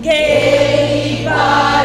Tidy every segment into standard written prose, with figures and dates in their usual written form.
Guéri par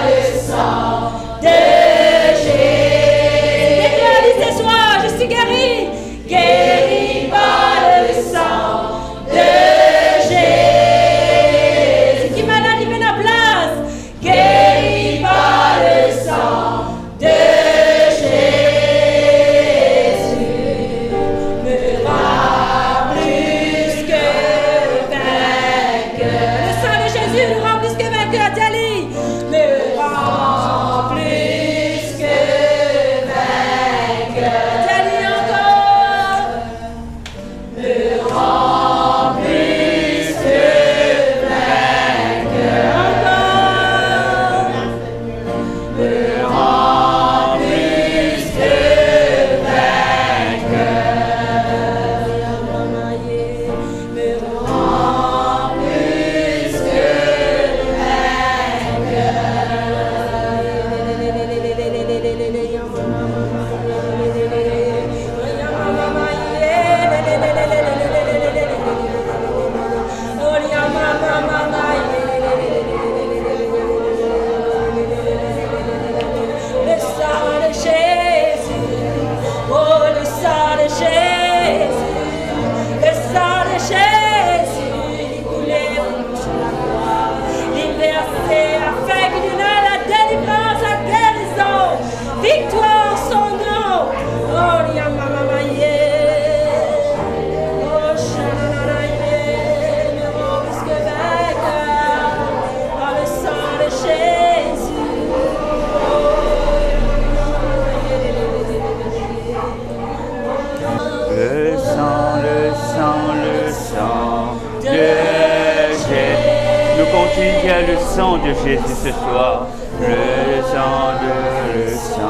Nous continuons le sang de Jésus ce soir. Le sang de Jésus.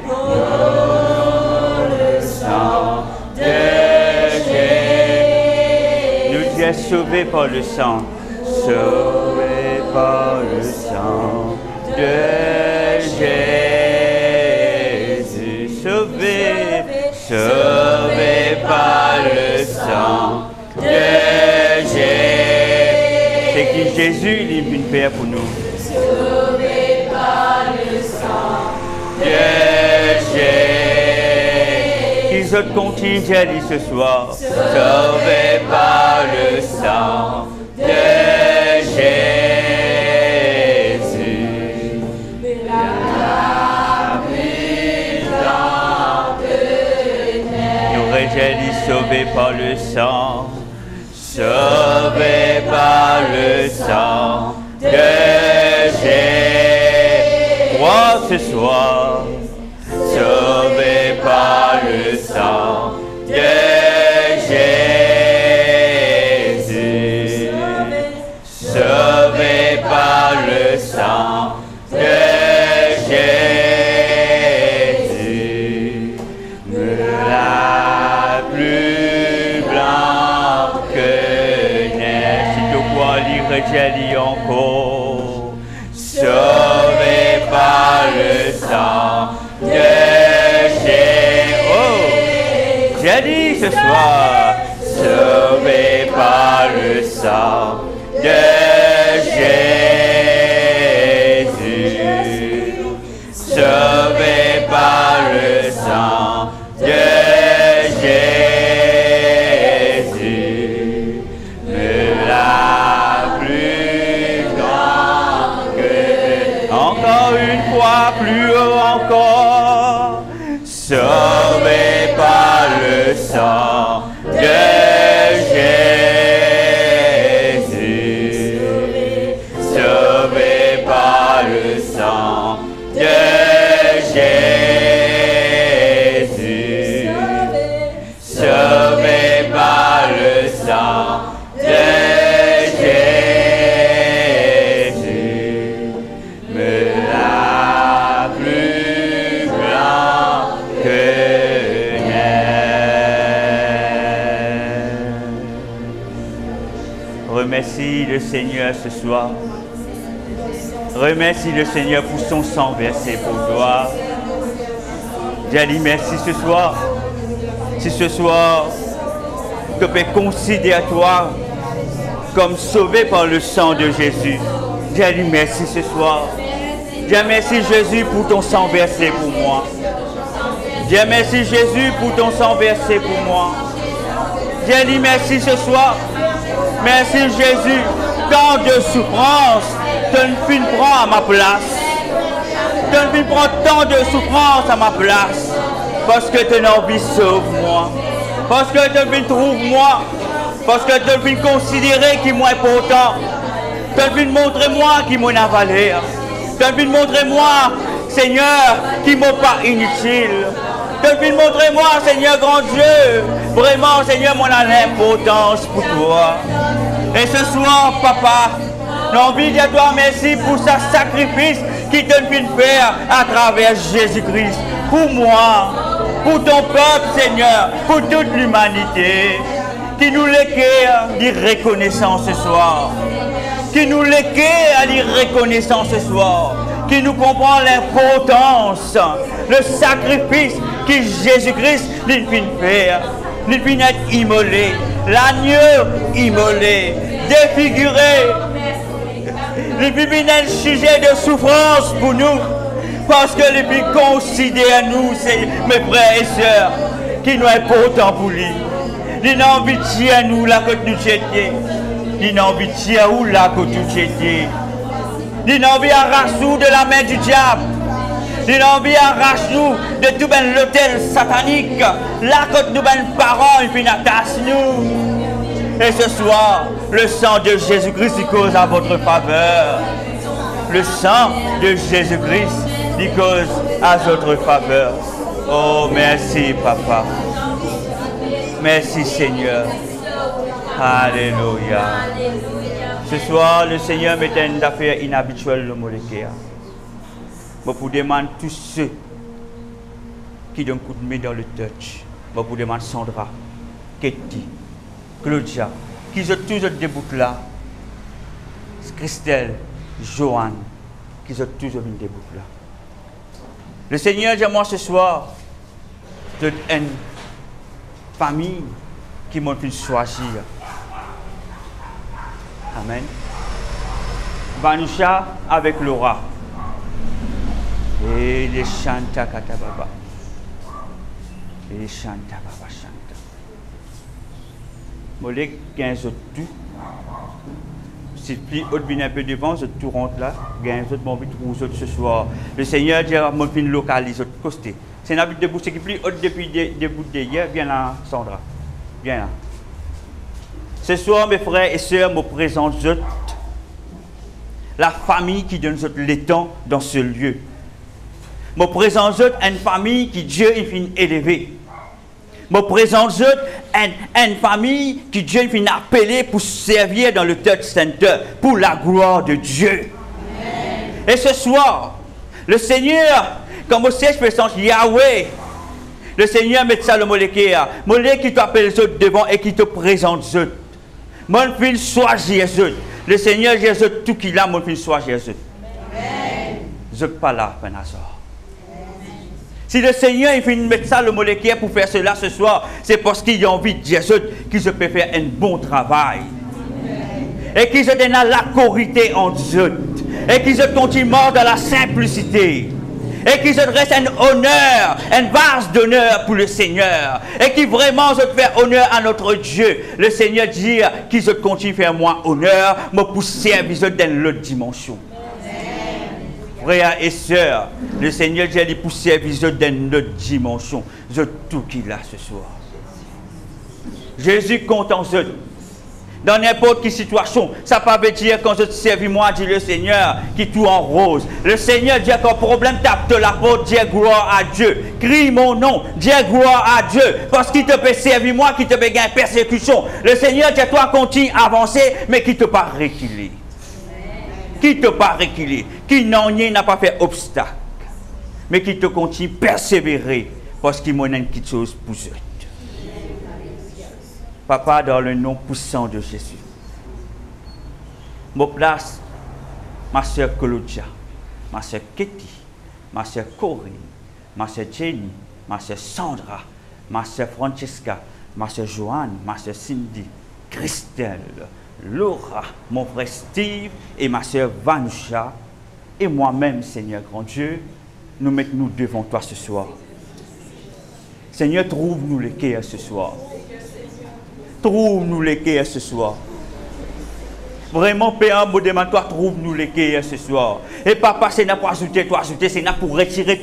Oh, le sang de Jésus. Nous tu es sauvés par le sang. Sauvés par le sang de Jésus. Sauvés, sauvés par le sang de Jésus. C'est qui Jésus, il est une paix pour nous. Sauvés par le sang de Jésus. Qu'ils autres continuent à dire ce soir. Sauvés par le sang de Jésus. J'ai dit sauvé par le sang, sauvé par le sang de Jésus. Crois ce soir, sauvé par le sang de Jésus, sauvé par le sang de Jésus. J'ai dit encore, sauvé par le sang de Jésus. Oh, j'ai dit ce soir, sauvé par le sang de Jésus, sauvé par le sang de Jésus. Plus haut encore, sauvé par le sang de Jésus, sauvé par le sang de Jésus, sauvé par le sang de Jésus. Remercie le Seigneur ce soir. Remercie le Seigneur pour son sang versé pour toi. J'ai dit merci ce soir. Si ce soir, tu peux considérer toi comme sauvé par le sang de Jésus. J'ai dit merci ce soir. J'ai merci Jésus pour ton sang versé pour moi. J'ai merci Jésus pour ton sang versé pour moi. J'ai dit merci ce soir. Merci Jésus, tant de souffrance, tu ne prends à ma place. Tu ne prends tant de souffrance à ma place. Parce que tu as envie sauve-moi. Parce que tu ne trouve-moi. Parce que tu ne considérer qui m'est important. Tu ne montrer moi qui m'en a valeur. Tu ne montrer moi, Seigneur, qui m'ont pas inutile. Tu ne montrer moi, Seigneur grand Dieu. Vraiment, Seigneur, mon importance pour toi. Et ce soir, Papa, j'ai envie de toi merci pour ce sacrifice qui te fait faire à travers Jésus-Christ. Pour moi, pour ton peuple, Seigneur, pour toute l'humanité, qui nous l'équerre à dire reconnaissance ce soir. Qui nous l'équerre à dire reconnaissance ce soir. Qui nous comprend l'importance, le sacrifice que Jésus-Christ nous fait faire. Nous fait être immolé, l'agneau immolé, défiguré. Nous fait un sujet de souffrance pour nous. Parce que nous fait considérer nous, mes frères et sœurs, qui nous est important pour lui. Il n'a envie de tirer à nous là que nous étions. Il n'a envie de tirer à nous là que nous étions. Il n'a envie d'arracher nous de la main du diable. Il a envie d'arracher nous de tout l'hôtel satanique. Là que nous ben parents, il finit attache nous. Et ce soir, le sang de Jésus-Christ il cause à votre faveur. Le sang de Jésus-Christ il cause à votre faveur. Oh, merci, Papa. Merci Seigneur. Alléluia. Ce soir, le Seigneur mettait une affaire inhabituelle le molécule. Je vous demande tous ceux qui donnent un coup de main dans le touch. Je vous demande Sandra, Katie, Claudia, qui sont tous debout là. Christelle, Joanne, qui sont tous debout là. Le Seigneur dit à moi ce soir, de une famille qui m'a fait choisir. Amen. Vanusha avec Laura. Et les chanta katababa. Et les chanta baba chanta. Molek 15 autres tout. Si plus haut vient un peu devant, je tout rentre là. 15 autres mon but autres ce soir. Le Seigneur dit à mon fin localise autres costé. C'est un habit de bouche qui plus haut depuis debout d'hier. Viens là, Sandra. Viens là. Ce soir, mes frères et sœurs, me présentent la famille qui donne l'étang dans ce lieu. Me présente une famille qui Dieu est fin élevé. Me présente une famille qui Dieu est fin appelé pour servir dans le Touch Center pour la gloire de Dieu. Amen. Et ce soir, le Seigneur, comme au siège présence Yahweh, le Seigneur met ça le molécule qui t'appelle les autres devant et qui te présente eux. Mon fils soit Jésus. Le Seigneur Jésus, tout qu'il a, mon fils soit Jésus. Je ne suis pas là, Penazor. Si le Seigneur il finit de mettre ça le molécule pour faire cela ce soir, c'est parce qu'il a envie de Jésus qu'il se peut faire un bon travail. Et qu'il se donne la corité en Dieu. Et qu'il se continue dans la simplicité. Et qui se dresse un honneur, une vase d'honneur pour le Seigneur. Et qui vraiment se fait honneur à notre Dieu. Le Seigneur dit qu'il se continue à faire moi honneur, me pour servir dans l'autre dimension. Frères et sœurs, le Seigneur dit qu'il pour servir dans l'autre dimension. C'est tout qu'il a ce soir. Jésus compte en eux. Dans n'importe quelle situation, ça ne veut dire quand je te servis moi, dit le Seigneur, qui tout en rose. Le Seigneur dit qu'un problème tape de la porte, dis gloire à Dieu. Crie mon nom, dis gloire à Dieu. Parce qu'il te peut servir moi, qui te peut gagner persécution. Le Seigneur dit toi continue à avancer, mais qui te pas reculer. Qui te pas reculer. Qui n'a pas fait obstacle. Mais qui te continue à persévérer. Parce qu'il m'a une petite chose pour eux. Papa, dans le nom puissant de Jésus. Je place ma soeur Claudia, ma soeur Katie, ma soeur Corinne, ma soeur Jenny, ma soeur Sandra, ma soeur Francesca, ma soeur Joanne, ma soeur Cindy, Christelle, Laura, mon frère Steve et ma soeur Vanusha et moi-même, Seigneur grand Dieu, nous mettons-nous devant toi ce soir. Seigneur, trouve-nous les cœurs ce soir. Trouve-nous les cœurs ce soir. Vraiment, Père, me demande toi, trouve-nous les cœurs ce soir. Et papa, c'est n'a pas ajouter, c'est n'a pour retirer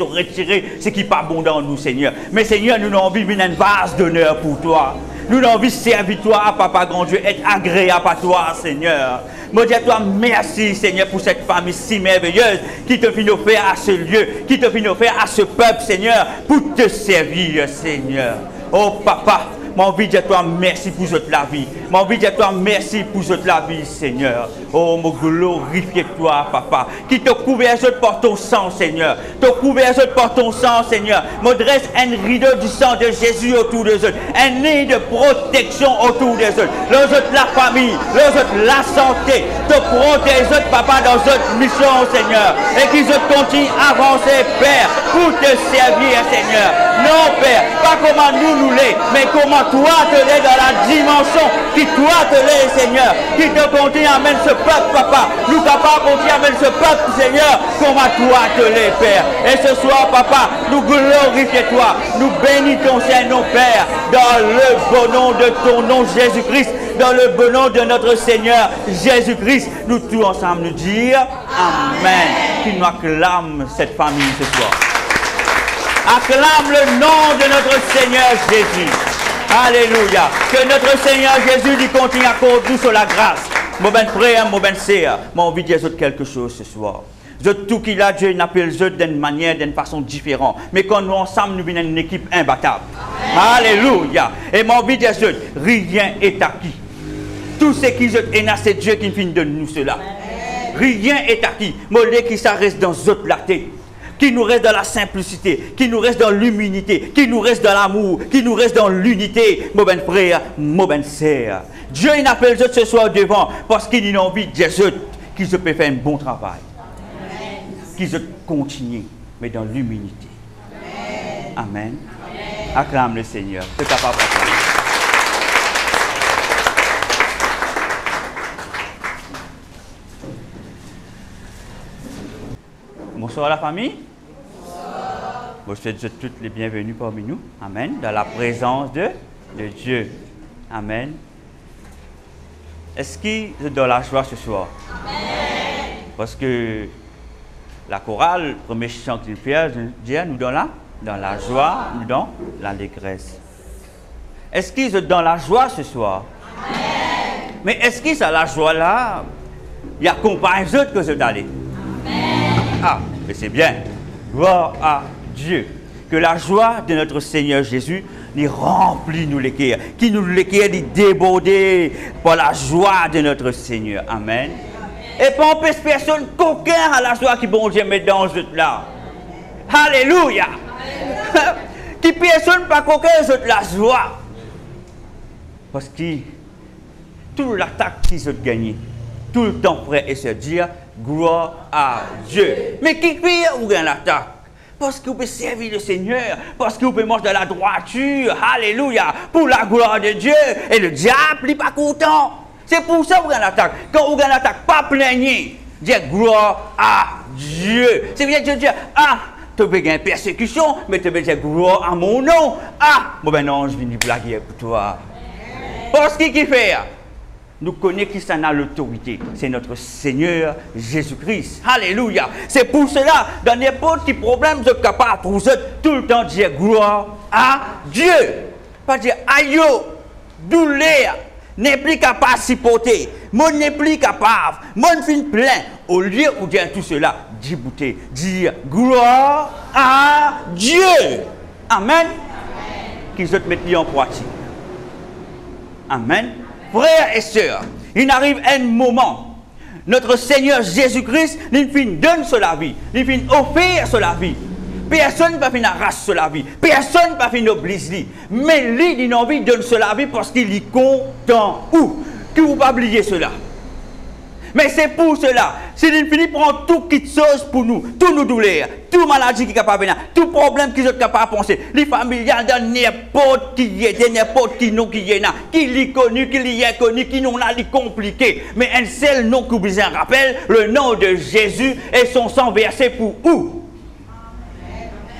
ce qui n'est pas bon dans nous, Seigneur. Mais Seigneur, nous avons envie de une vase d'honneur pour toi. Nous avons envie de servir toi, papa grand Dieu, être agréable à toi, Seigneur. Me dis à toi, merci, Seigneur, pour cette famille si merveilleuse qui te fait offrir à ce lieu, qui te fait offrir à ce peuple, Seigneur, pour te servir, Seigneur. Oh, papa. J'ai envie de dire toi merci pour toute la vie. J'ai envie de dire toi merci pour toute la vie, Seigneur. Oh, me glorifie toi, papa. Qui te couvert par ton sang, Seigneur. Te couvert par ton sang, Seigneur. Me dresse un rideau du sang de Jésus autour de eux. Un nid de protection autour de eux. Les autres, la famille. Les autres, la santé. Te protège, papa, dans cette mission, Seigneur. Et qu'ils continuent à avancer, Père, pour te servir, Seigneur. Non, Père, pas comment nous l'est, mais comment toi te l'es dans la dimension qui toi te l'es, Seigneur, qui te continue à amener ce peuple, papa. Nous capables de continuer à amener ce peuple, Seigneur, comment toi te l'es, Père. Et ce soir, papa, nous glorifions toi, nous bénissons, Seigneur, Père, dans le bon nom de ton nom, Jésus-Christ, dans le bon nom de notre Seigneur, Jésus-Christ, nous tous ensemble nous dire Amen. Qui nous acclame cette famille ce soir. Acclame le nom de notre Seigneur Jésus. Alléluia. Que notre Seigneur Jésus lui continue à conduire sur la grâce. Mon ben frère, mon ben sœur, j'ai envie de dire quelque chose ce soir. Tout qu'il a, Dieu n'appelle eux d'une manière, d'une façon différente. Mais quand nous ensemble, nous venons une équipe imbattable. Alléluia. Et mon vie des autres, rien est acquis. Tout ce qui est là, c'est Dieu qui finit de nous cela. Rien est acquis. Mollet qui ça reste dans autres la tête. Qui nous reste dans la simplicité, qui nous reste dans l'humilité, qui nous reste dans l'amour, qui nous reste dans l'unité, mon ben frère, mon ben sœur. Dieu il appelle les autres ce soir devant parce qu'il a envie des autres qui se peuvent faire un bon travail. Qui se continuent, mais dans l'humilité. Amen. Acclame le Seigneur. C'est capable d'acclamer. Bonsoir la famille. Bonsoir. Je souhaite toutes les bienvenus parmi nous. Amen. Dans la présence de Dieu. Amen. Est-ce qu'il est dans la joie ce soir? Amen. Parce que la chorale, le premier chant qu'il fait, dit nous dans la joie, nous dans l'allégresse. Est-ce qu'ils sont dans la joie ce soir? Amen. Mais est-ce qu'ils sont la joie là? Il y a combien d'autres que c'est allé? Ah, mais c'est bien. Gloire à Dieu. Que la joie de notre Seigneur Jésus nous remplit nous les cœurs. Qui nous les cœurs déborder par la joie de notre Seigneur. Amen. Et pas empêche personne qu'aucun à la joie qui bon Dieu met dans ce là. Alléluia. Qui personne pas qu'aucun de la joie. Parce que toute l'attaque qui se gagne, tout le temps prêt et se dire gloire à Dieu. Mais qui fait ou gagne l'attaque? Parce que vous pouvez servir le Seigneur, parce que vous pouvez manger de la droiture, alléluia, pour la gloire de Dieu. Et le diable n'est pas content. C'est pour ça que vous gagnez l'attaque. Quand vous gagnez l'attaque, pas plaigner. Dire gloire à Dieu. C'est bien de dire, ah, tu peux gagner persécution, mais tu peux dire gloire à mon nom. Ah, bon ben non, je viens pour la guerre pour toi. Parce qu'il fait, nous connaissons qui s'en a l'autorité. C'est notre Seigneur Jésus-Christ. Alléluia. C'est pour cela, dans n'importe quel problème, vous êtes capable pour vous tout le temps dire gloire à Dieu. Pas dire aïe, douleur, n'est plus capable de supporter. Mon n'est plus capable. Mon fin plein. Au lieu de dire tout cela, dire gloire à Dieu. Amen. Qu'ils se mettent en pratique. Amen. Frères et sœurs, il arrive un moment, notre Seigneur Jésus-Christ, il finit donner sur la vie, il finit offrir sur la vie. Personne ne va finir arracher sur la vie, personne ne va finir obliger. Mais lui, il a envie de donner sur la vie parce qu'il est content. Où? Que vous ne pas oublier cela. Mais c'est pour cela, s'il finit prendre tout qui chose pour nous, tous nos douleurs, toute maladie qui est capable de venir, tout problème qui est capable de penser, les familiales dans n'importe qui est, n'importe qui non qui est là, qui l'est connu, qui l'est connu, qui non là, l'est compliqué. Mais un seul nom que vous en rappelle, le nom de Jésus et son sang versé pour où?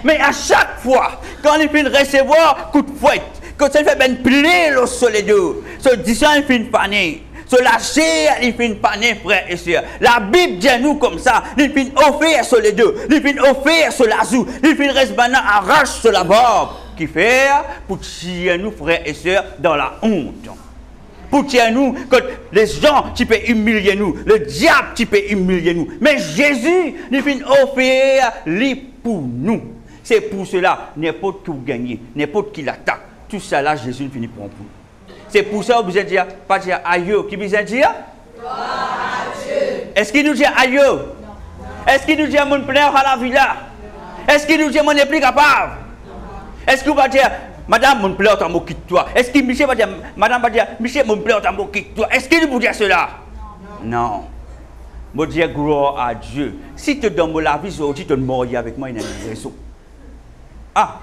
Mais à chaque fois, quand il finit recevoir coup de fouette, quand il fait ben plier le soleil d'eau, ce disant il finit paner. Se lâcher, il finit paner, frères et sœurs. La Bible dit nous comme ça. Il finit offrir sur les deux. Il finit offrir sur l'azou. Il finit rester maintenant arrache sur la barbe. Qui fait pour tirer nous, frères et sœurs, dans la honte. Pour tirer nous, quand les gens qui peuvent humilier nous, le diable qui peut humilier nous. Mais Jésus, il finit offrir lui pour nous. C'est pour cela, n'importe qui vous gagnez, n'importe qui l'attaque, tout ça là, Jésus finit pour nous. C'est pour ça que vous dire, pas dire aïe, qui vous dire? Gloire à Dieu. Est-ce qu'il nous dit aïe? Est-ce qu'il nous dit mon plein à la villa? Est-ce qu'il nous dit mon n'est plus capable? Est-ce qu'il va dire, madame, mon plein, t'en quitte toi? Est-ce qu'il Michel va dire, madame va dire, Michel, mon plein, t'en quitte toi? Est-ce qu'il vous dit cela? Non. Moi, dire gloire à Dieu. Si tu donnes la vie, aujourd'hui, tu te mourir avec moi, il y a une raison. Ah!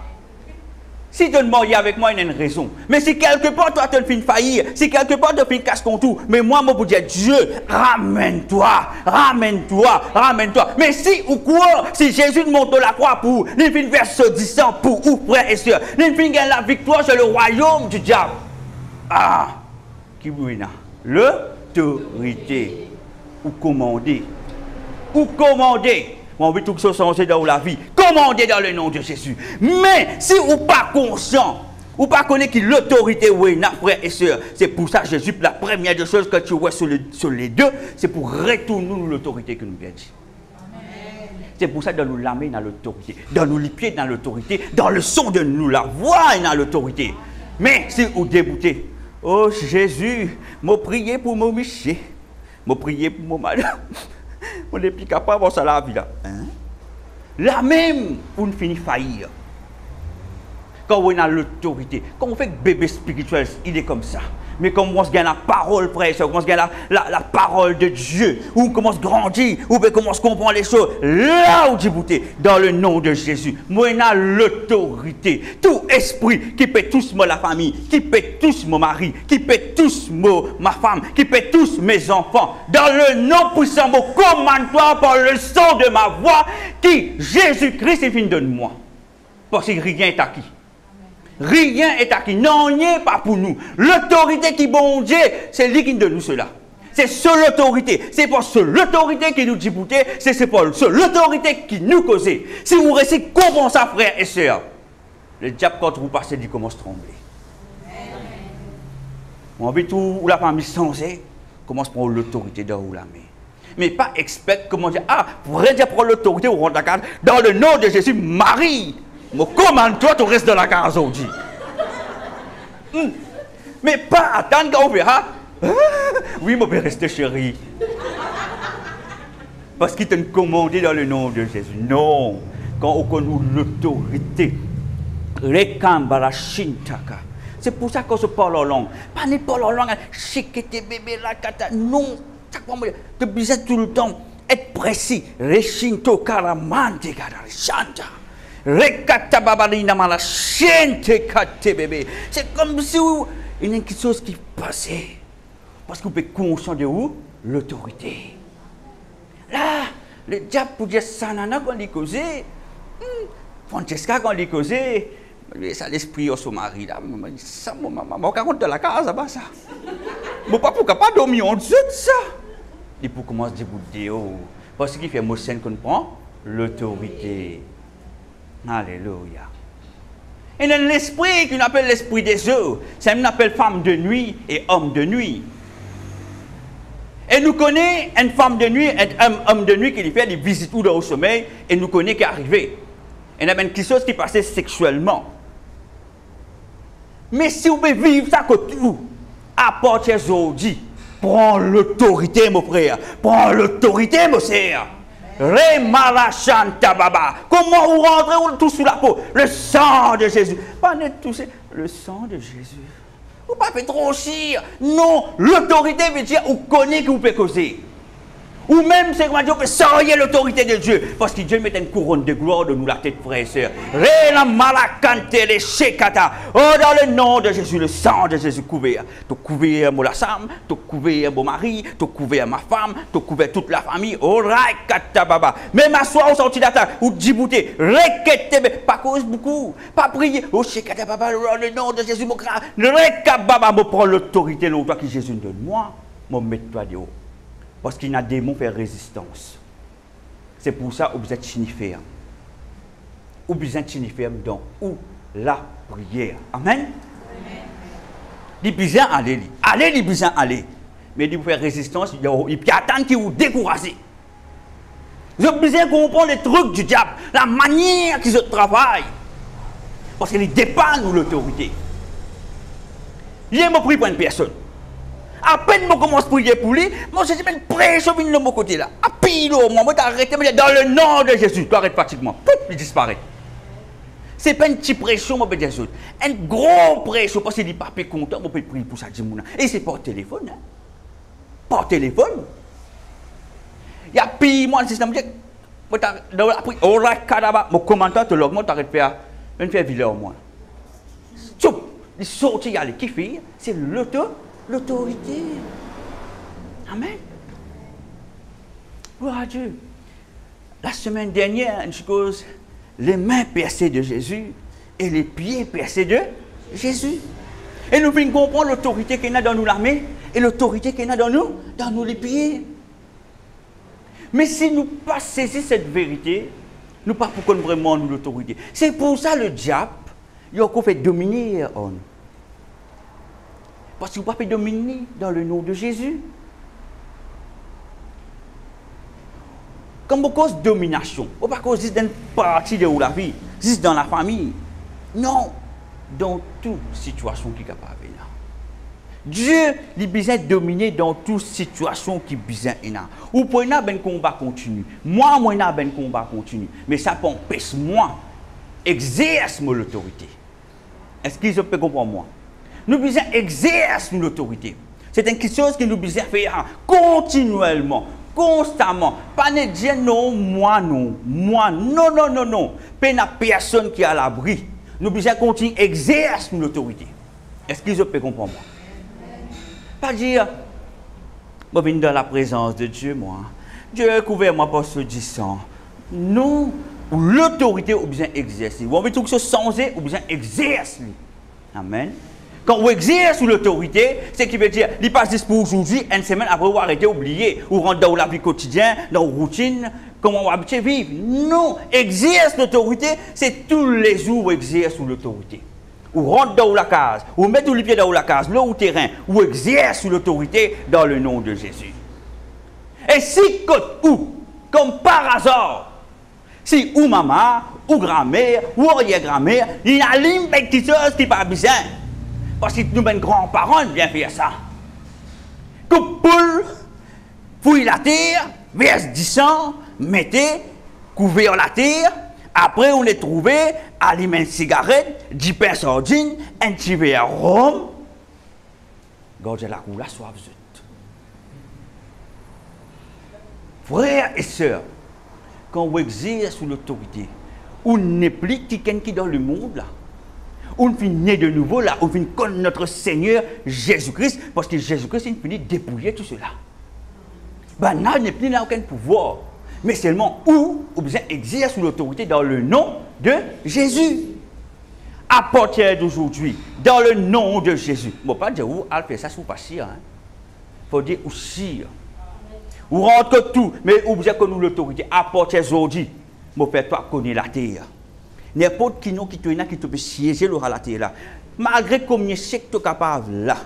Si tu te maries avec moi, il y a une raison. Mais si quelque part, toi, tu finis faillir, si quelque part, tu finis casse ton tout, mais moi, je dire, Dieu, ramène-toi, ramène-toi, ramène-toi. Mais si ou quoi, si Jésus monte la croix pour, il finit vers ce disant pour vous, frères et sœurs, il finit gagner la victoire sur le royaume du diable. Ah, qui vous est là? L'autorité. Ou commander. Ou commander. On veut tout changer dans la vie. Commandez dans le nom de Jésus. Mais si vous n'êtes pas conscient, ou pas connaître qui l'autorité, oui, frères et sœurs, c'est pour ça que Jésus, la première des choses que tu vois sur les deux, c'est pour retourner l'autorité que nous avons dit. C'est pour ça que nous la main dans l'autorité, dans nous les pieds dans l'autorité, dans le son de nous la voix dans l'autorité. Mais si vous déboutez, oh Jésus, m'a prié pour mon métier, m'a prié pour mon malheur, on n'est plus capable de ça la vie là. Hein? Là même, on finit faillir. Quand on a l'autorité, quand on fait bébé spirituel, il est comme ça. Mais quand on commence à gagner la parole, frère, on commence à gagner la parole de Dieu, ou on commence à grandir, ou on commence à comprendre les choses, là où Djibouti, dans le nom de Jésus, moi, on a l'autorité. Tout esprit qui peut tous la famille, qui peut tous mon mari, qui peut tous ma femme, qui peut tous mes enfants, dans le nom puissant, mon commande-toi par le son de ma voix, qui Jésus-Christ est fini de moi. Parce que rien est acquis. Rien est acquis. Non, rien pas pour nous. L'autorité qui bon Dieu, c'est lui qui nous donne cela. C'est seule l'autorité. C'est pas seule l'autorité qui nous dit bouter, c'est pas seule l'autorité qui nous cause. Si vous restez comprendre ça, frères et sœurs, le diable, quand vous passez, il commence à trembler. On veut tout la famille sensée, commence à prendre l'autorité dans la main. Mais pas expect comment dire, ah, vous allez prendre l'autorité, vous rentrez dans la case, dans le nom de Jésus, Marie. Mais commande-toi, tu restes dans la case aujourd'hui. Mais pas attendre quand on verra. Oui, mon père, reste chéri. Parce qu'il t'a commandé dans le nom de Jésus. Non. Quand on connaît l'autorité, c'est pour ça qu'on se parle en langue. Pas n'importe en langue, chiquete bébé la kata. Non. Tu as besoin tout le temps être précis. Rechinto karamante garachanta. C'est comme si il y a quelque chose qui passait. Parce que vous êtes conscient de où? L'autorité. Là, le diable pour dire Sanana quand il causait, Francesca quand il causait, ça l'esprit au son mari là, ça, maman, on de la case, ça. Mon papa n'est pas dormir en dessous de ça. Il faut commencer à dire, parce qu'il fait mon scène qu'on prend l'autorité. Alléluia. Et dans l'esprit qu'on appelle l'esprit des eaux, c'est qu'on appelle femme de nuit et homme de nuit. Et nous connaissons une femme de nuit et un homme de nuit qui lui fait des visites ou dans le sommeil et nous connaissons qui est arrivé. Et il y a quelque chose qui passait sexuellement. Mais si vous pouvez vivre ça comme tout, à partir d'aujourd'hui, prends l'autorité, mon frère. Prends l'autorité, mon sœur. Remalachanta baba. Comment vous rentrez tout sous la peau? Le sang de Jésus. Pas net touché. Le sang de Jésus. Vous ne pouvez pas trop chier. Non, l'autorité veut dire vous connaissez que vous pouvez causer. Ou même, c'est comment dire, on peut saluer l'autorité de Dieu. Parce que Dieu met une couronne de gloire de nous la tête, frères et sœurs. Oh, dans le nom de Jésus, le sang de Jésus couvert. Tu couvert mon Sam, tu couvert mon mari, tu couvert ma femme, tu couvert toute la famille. Oh, baba. Même à soi, au sorti d'attaque, ou djibouté, rekete, pas cause beaucoup, pas prier. Oh, baba, dans le nom de Jésus, mon grand, baba, me prend l'autorité, l'autorité que Jésus donne moi, me met toi de haut. Parce qu'il y a des démons qui font résistance. C'est pour ça que vous êtes chinifères. Vous êtes chinifères dans la prière. Amen. Il besoin aller. Allez, il besoin aller. Mais il faut faire résistance, il peut attendre qu'il vous décourage. Vous avez besoin de comprendre les trucs du diable, la manière qu'il se travaille. Parce qu'il dépend de l'autorité. Il m'a pris pour une personne. À peine je commence à prier pour lui, moi je dis, mais prêche de mon côté là. À pile, moi je t'arrête, dans le nom de Jésus, tu arrêtes pratiquement. Pouf, il disparaît. Ce n'est pas une petite pression, mon Jésus. Un gros pression, parce qu'il dit, papa est content, on peut prier pour ça. Et c'est par téléphone. Hein? Par téléphone. Il y a pire, moi, le système, oh là, kadaba, mon commentaire, tu l'augmentes, tu arrêtes de faire vilain au moins. Tchoup, il sort, il y a les qui fait, c'est l'autorité. Amen. Gloire à Dieu. La semaine dernière, une chose, les mains percées de Jésus et les pieds percés de Jésus. Et nous venons comprendre l'autorité qu'il y a dans nous la main et l'autorité qu'il y a dans nous les pieds. Mais si nous ne pas saisir cette vérité, nous ne pas pour connaître vraiment l'autorité. C'est pour ça le diable, il a encore fait dominer on. Parce que vous ne pouvez pas dominer dans le nom de Jésus. Comme beaucoup de domination. Ou pas cause d'une partie de la vie, juste dans la famille. Non, dans toute situation qui est capable. Dieu, il a besoin de dominer dans toute situation qui a besoin. Ou pour un combat continu. Moi, j'ai un combat continu. Mais ça empêche moi d'exercer mon autorité. Est-ce que vous pouvez comprendre moi? Nous avons besoin d'exercer l'autorité. C'est quelque chose que nous avons besoin de faire continuellement, constamment. Pas de dire non, moi non. Moi, non, non, non, non. Pas de personne qui est à l'abri. Nous avons besoin de continuer à exercer l'autorité. Est-ce que vous pouvez comprendre moi? Pas dire, je viens dans la présence de Dieu, moi. Dieu a couvert moi par ce sang. Non, l'autorité ou besoin d'exercer. Vous avez tout que sans ou besoin d'exercer. Amen. Quand on exerce l'autorité, c'est ce qui veut dire, il passe pour aujourd'hui, une semaine après, vous arrêtez d'oublier, ou rentre dans la vie quotidienne, dans la routine, comment on habite vivre. Non, exerce l'autorité, c'est tous les jours où exerce l'autorité. Ou rentre dans la case, ou met les pieds dans la case, là au terrain, ou exerce l'autorité dans le nom de Jésus. Et si, comme par hasard, si ou maman, ou grand-mère, ou arrière-grand-mère, il y a une petite chose qui n'est pas besoin. Parce que nous, mes grands-parents, bien faire ça. Coupe poule, fouille la terre, verse du sang, mettez, couvert la terre. Après, on est trouvé, allumer une cigarette, 10 pains sardines, un petit verre rhum. Gardez la couleur, soif. Frères et sœurs, quand vous exercez sous l'autorité, on n'est plus quelqu'un qui est dans le monde là. On finit de nouveau là, on finit connaître notre Seigneur Jésus-Christ, parce que Jésus-Christ, il finit de dépouiller tout cela. Ben, là, il n'est plus là aucun pouvoir. Mais seulement où vous exercez sous l'autorité dans le nom de Jésus. À partir d'aujourd'hui, dans le nom de Jésus. Bon, pas dire où, elle fait ça, si vous passez. Il faut dire aussi. Vous rentrez tout, mais vous avez connu l'autorité. À partir d'aujourd'hui, vous faites toi connaître la terre. N'importe qui peut siéger à la terre là. Malgré combien de siècles tu es capable là.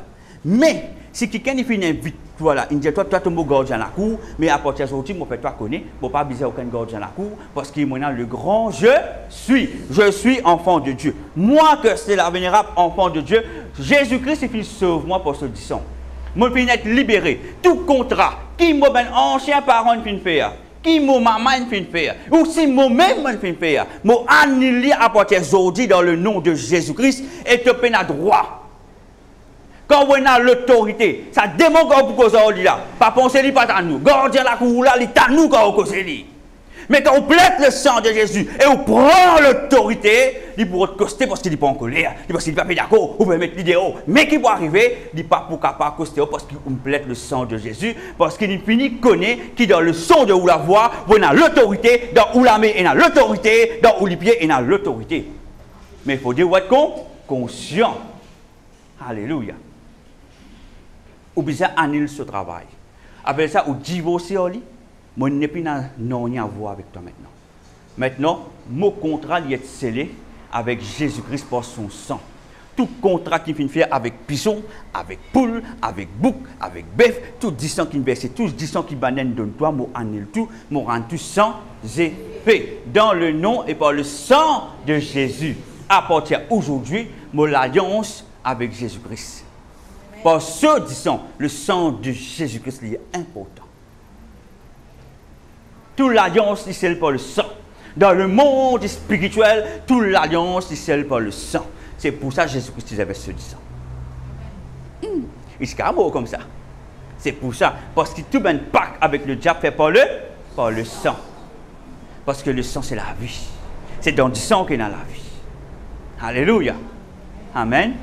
Mais, si quelqu'un fait une victoire là, il dit toi, tu es mon gardien dans la cour, mais à partir d'aujourd'hui, je fais toi connaître, je ne peux pas biser aucun gardien dans la cour, parce que moi, le grand, je suis enfant de Dieu. Moi, que c'est la vénérable enfant de Dieu, Jésus-Christ, il sauve-moi pour ce disant. Moi, je suis être libéré. Tout contrat, qui m'a ben ancien parent fin faire, qui m'a maman fin faire, ou si moi-même fin faire, m'a annulé à partir d'aujourd'hui dans le nom de Jésus-Christ, et te peine à droit. Quand on a l'autorité, ça démontre qu'on peut causer là. Pas penser pas à nous. Gardien la cour là, il est à nous quand on cause lui. Mais quand on plaide le sang de Jésus et on prend l'autorité, il pourra te coster parce qu'il n'est pas en colère, parce qu'il n'est pas d'accord, on peut mettre l'idéal. Mais qui peut arriver, il n'est pas pour capable coster parce qu'on plaide le sang de Jésus, parce qu'il finit connaît qui dans le son de où la voix, on a l'autorité, dans où la main, on a l'autorité, dans où les pieds, on a l'autorité. Mais il faut dire, être conscient. Alléluia. Ou bien annule ce travail. Après ça, ou divorcer, moi je n'ai plus rien à voir avec toi maintenant. Maintenant, mon contrat est scellé avec Jésus-Christ par son sang. Tout contrat qui finit faire avec pigeon, avec poule, avec bouc, avec bœuf, tout 10 ans qui verse, tout 10 ans qui banane donne toi, moi annule tout, moi rend tout sans effet. Dans le nom et par le sang de Jésus. À partir d'aujourd'hui, mon alliance avec Jésus-Christ. Par ce disant, le sang de Jésus-Christ est important. Toute l'alliance est celle par le sang. Dans le monde spirituel, toute l'alliance est celle par le sang. C'est pour ça que Jésus-Christ avait ce disant. Il se carreau comme ça. C'est pour ça. Parce que tout un pacte avec le diable fait par le sang. Parce que le sang, c'est la vie. C'est dans le sang qu'il y a la vie. Alléluia. Amen.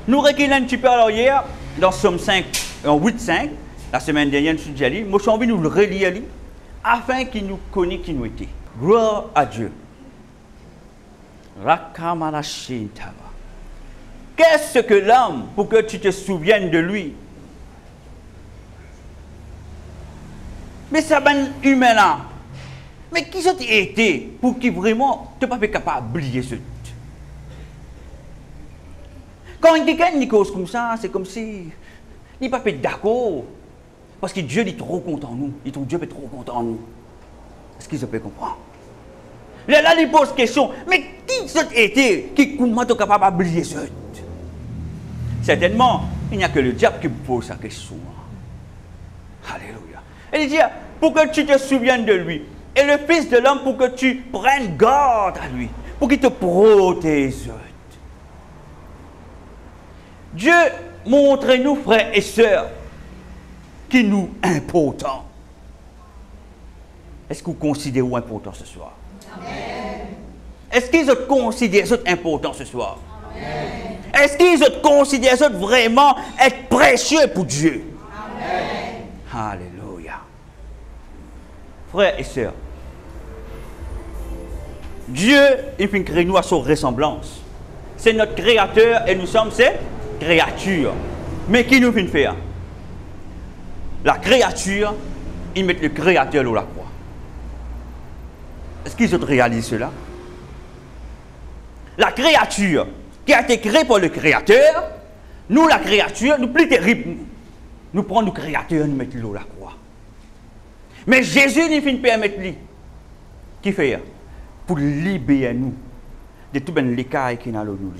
Nous reculons un petit peu alors hier, dans Somme 5, en 8-5, la semaine dernière, je suis déjà allé, moi j'ai envie de nous le relire, afin qu'il nous connaisse qui nous était. Gloire à Dieu. Qu'est-ce que l'homme pour que tu te souviennes de lui? Mais ça ben humain là. Mais qui ça été pour qui vraiment tu n'es pas capable d'oublier ce? Quand quelqu'un dit cause comme ça, c'est comme si il n'est pas d'accord. Parce que Dieu est trop content de nous. Dieu est trop content de nous. Est-ce qu'ils peuvent comprendre? Là, il pose question. Mais qui ça était qui comment est capable d'oublier ça? Certainement, il n'y a que le diable qui pose sa question. Alléluia. Et il dit, pour que tu te souviennes de lui. Et le Fils de l'homme pour que tu prennes garde à lui. Pour qu'il te protège. Dieu montre-nous, frères et sœurs, qui nous important. Est-ce que vous considérez important ce soir? Amen. Est-ce qu'ils ont considéré ça important ce soir? Amen. Est-ce qu'ils ont considéré ça vraiment être précieux pour Dieu? Amen. Alléluia. Frères et sœurs, Dieu, il fait créer nous à son ressemblance. C'est notre créateur et nous sommes ses créatures. Mais qui nous fait faire? La créature, ils mettent le créateur sur la croix. Est-ce qu'ils ont réalisé cela? La créature qui a été créée par le créateur, nous la créature, nous plus terrible, nous prenons le créateur et nous mettons sur la croix. Mais Jésus, il finit par mettre lui. Qui fait? Pour libérer nous de toute l'écaille qui est dans nous.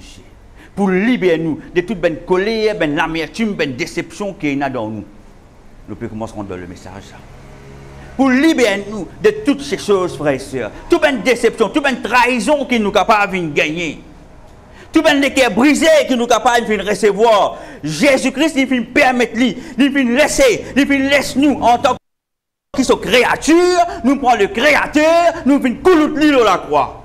Pour libérer nous de toute colère, l'amertume, déception qui est dans nous. Nous pouvons commencer à donner le message. Pour libérer nous de toutes ces choses, frères et sœurs. Toute déception, toute trahison qui nous est capable de gagner. Tout le cœur brisé qui nous est capable de recevoir. Jésus-Christ, il finit permettre, il finit laisser, il finit laisser nous en tant que sont créatures, nous prenons le créateur, nous finissons couler lui dans la croix.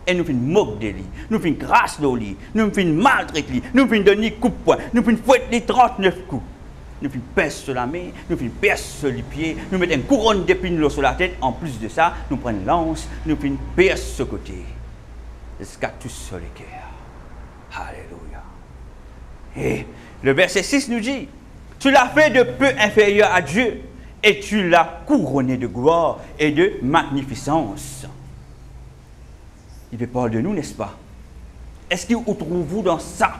Et nous finissons moquer de lui, nous finissons grâce de lui, nous finissons maltraiter lui, nous finissons donner coup de poing, nous finissons fouetter 39 coups. Nous finissons percer sur la main, nous finissons percer sur les pieds, nous mettons une couronne d'épines sur la tête. En plus de ça, nous prenons une lance, nous finissons percer sur ce côté. Jusqu'à tous sur les cœurs. Alléluia. Et le verset 6 nous dit, tu l'as fait de peu inférieur à Dieu et tu l'as couronné de gloire et de magnificence. Il veut parler de nous, n'est-ce pas? Est-ce que vous trouvez-vous dans ça,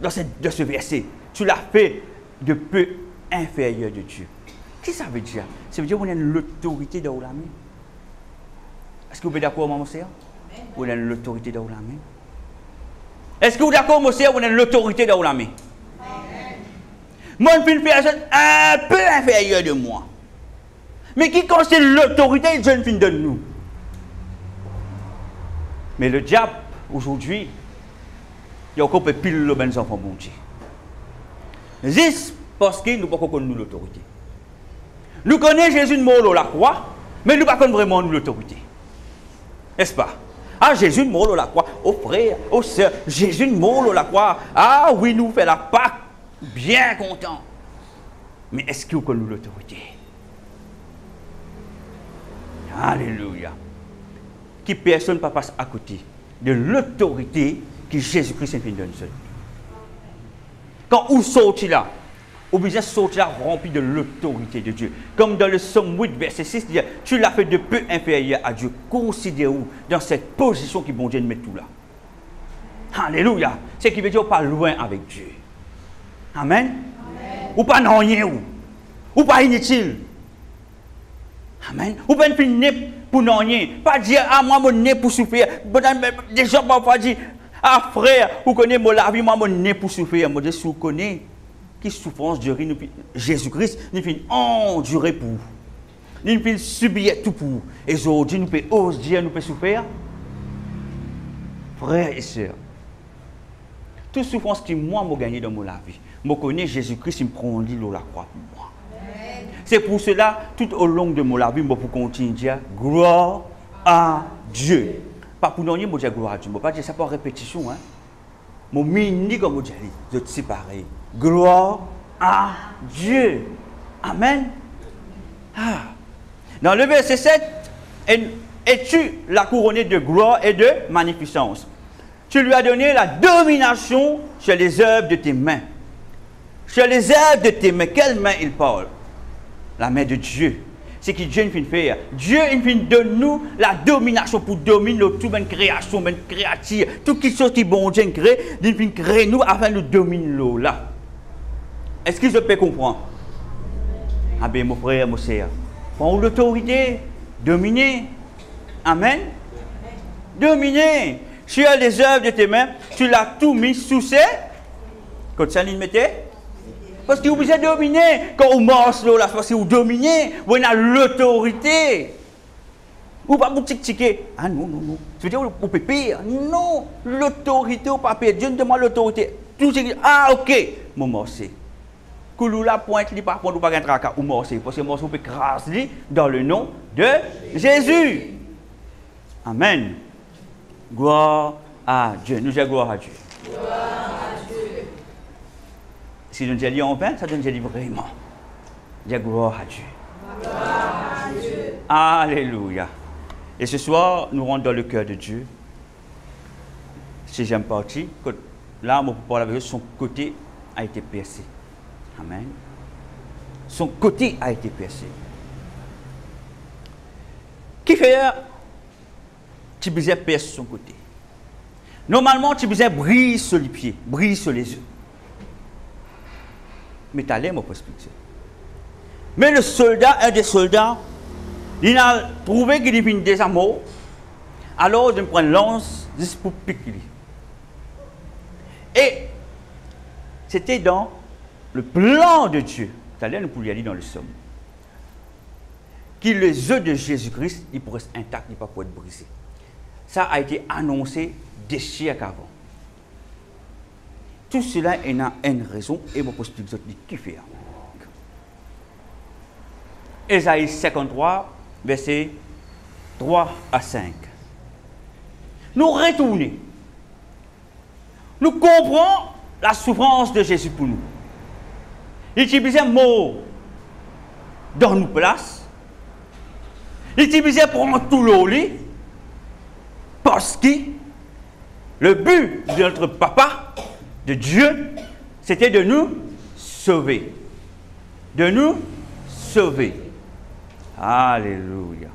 dans ce verset? Tu l'as fait de peu inférieur de Dieu. Qu'est-ce que ça veut dire? Ça veut dire qu'on a l'autorité dans la main. Est-ce que vous êtes d'accord, mon sœur? On a l'autorité dans la main. Est-ce que vous êtes d'accord, mon sœur? On a l'autorité dans la main. Moi, je suis une personne un peu inférieure de moi. Mais qui considère l'autorité, Dieu ne donne nous. Mais le diable, aujourd'hui, il y a encore pile le ben enfants bon Dieu. Juste parce que nous ne pouvons pas connaître l'autorité. Nous connaissons Jésus de mort la croix, mais nous ne connaissons pas vraiment l'autorité. N'est-ce pas? Ah, Jésus de mort la croix. Oh frère, oh sœur, Jésus de mort la croix. Ah oui, nous fait la Pâque. Bien content. Mais est-ce que vous connaissez l'autorité? Alléluia. Qui personne ne passe à côté de l'autorité que Jésus-Christ a fait donner seul. Quand vous sortez là, vous devez sortir là rempli de l'autorité de Dieu. Comme dans le Psaume 8, verset 6, il dit, tu l'as fait de peu inférieur à Dieu. Considérez-vous dans cette position qui bon Dieu de mettre tout là. Alléluia. C'est qui veut dire pas loin avec Dieu. Amen. Amen. Ou pas non rien ou pas inutile. Amen. Ou pas finir pour non rien. Pas dire ah moi mon nez pour souffrir. Des gens parfois disent ah frère, vous connaissez mon la vie moi mon nez pour souffrir. Moi je vous connais qui souffrance de Jésus-Christ nous fait endurer pour vous. Nous fait subir tout pour vous. Et aujourd'hui nous peut oser dire nous peut souffrir. Frères et sœurs. Toute souffrance que moi j'ai gagné dans mon la vie. Je connais Jésus-Christ, il me prend l'île la croix pour moi. C'est pour cela, tout au long de mon la vie, je peux continuer à dire gloire à Dieu. Pas pour nous dire gloire à Dieu. Je ne peux pas dire ça par répétition. Hein. Mon mini comme je dis, je suis pareil. Gloire à Dieu. Amen. Ah. Dans le verset 7, et tu l'as couronné de gloire et de magnificence. Tu lui as donné la domination sur les œuvres de tes mains. Sur les œuvres de tes mains, quelle main il parle? La main de Dieu. C'est que Dieu nous fait. Dieu nous donne nous la domination pour dominer toute une création, une créature, tout qui chose qui bon Dieu crée, il nous crée nous afin de dominer là. Est-ce que je peux comprendre? Ah bien, mon frère, mon sœur, prends l'autorité, dominer. Amen. Dominer. Tu as les œuvres de tes mains, tu l'as tout mis sous ses. Quand ça, il mettait. Parce que vous êtes dominé. Quand vous marchez là, parce que vous dominez, vous avez l'autorité. Ou pas vous tic-tiquer. Ah non, non, non. Tu veux dire, vous pouvez pire. Non, l'autorité, vous ne pouvez pas. Dieu nous demande l'autorité. Tout ce qui. Ah, ok. Mon morceau. Koulou la pointe, il pas prendre ou pas un tracas ou morceau. Parce que morceau peut craser dans le nom de Jésus. Amen. Gloire à Dieu. Nous disons gloire à Dieu. Gloire à Dieu. Si nous disons en vain, ça donne Dieu vraiment. Dis gloire à Dieu. Gloire à Dieu. Alléluia. Et ce soir, nous rentrons dans le cœur de Dieu. Sixième partie. Là, mon papa avec son côté a été percé. Amen. Son côté a été percé. Qui fait? Tu besoin percer son côté. Normalement, tu besoin briller sur les pieds, briller sur les yeux. Mais tu as l'air, mon expliquer. Mais le soldat, un des soldats, il a trouvé qu'il avait une désamour. Alors, il prend une lance juste pour piquer. Et c'était dans le plan de Dieu. Tout à l'heure, nous pouvions aller dans le Somme. Que les œufs de Jésus-Christ, ils pourraient être intacts, ils ne pourraient pas être brisés. Ça a été annoncé des siècles avant. Tout cela est une raison, et je peux expliquer qui fait. Ésaïe 53, versets 3 à 5. Nous retournons. Nous comprenons la souffrance de Jésus pour nous. Il utilisait un mot dans nos places. Il utilisait pour tout l'eau. Parce que le but de notre papa, de Dieu, c'était de nous sauver. De nous sauver. Alléluia.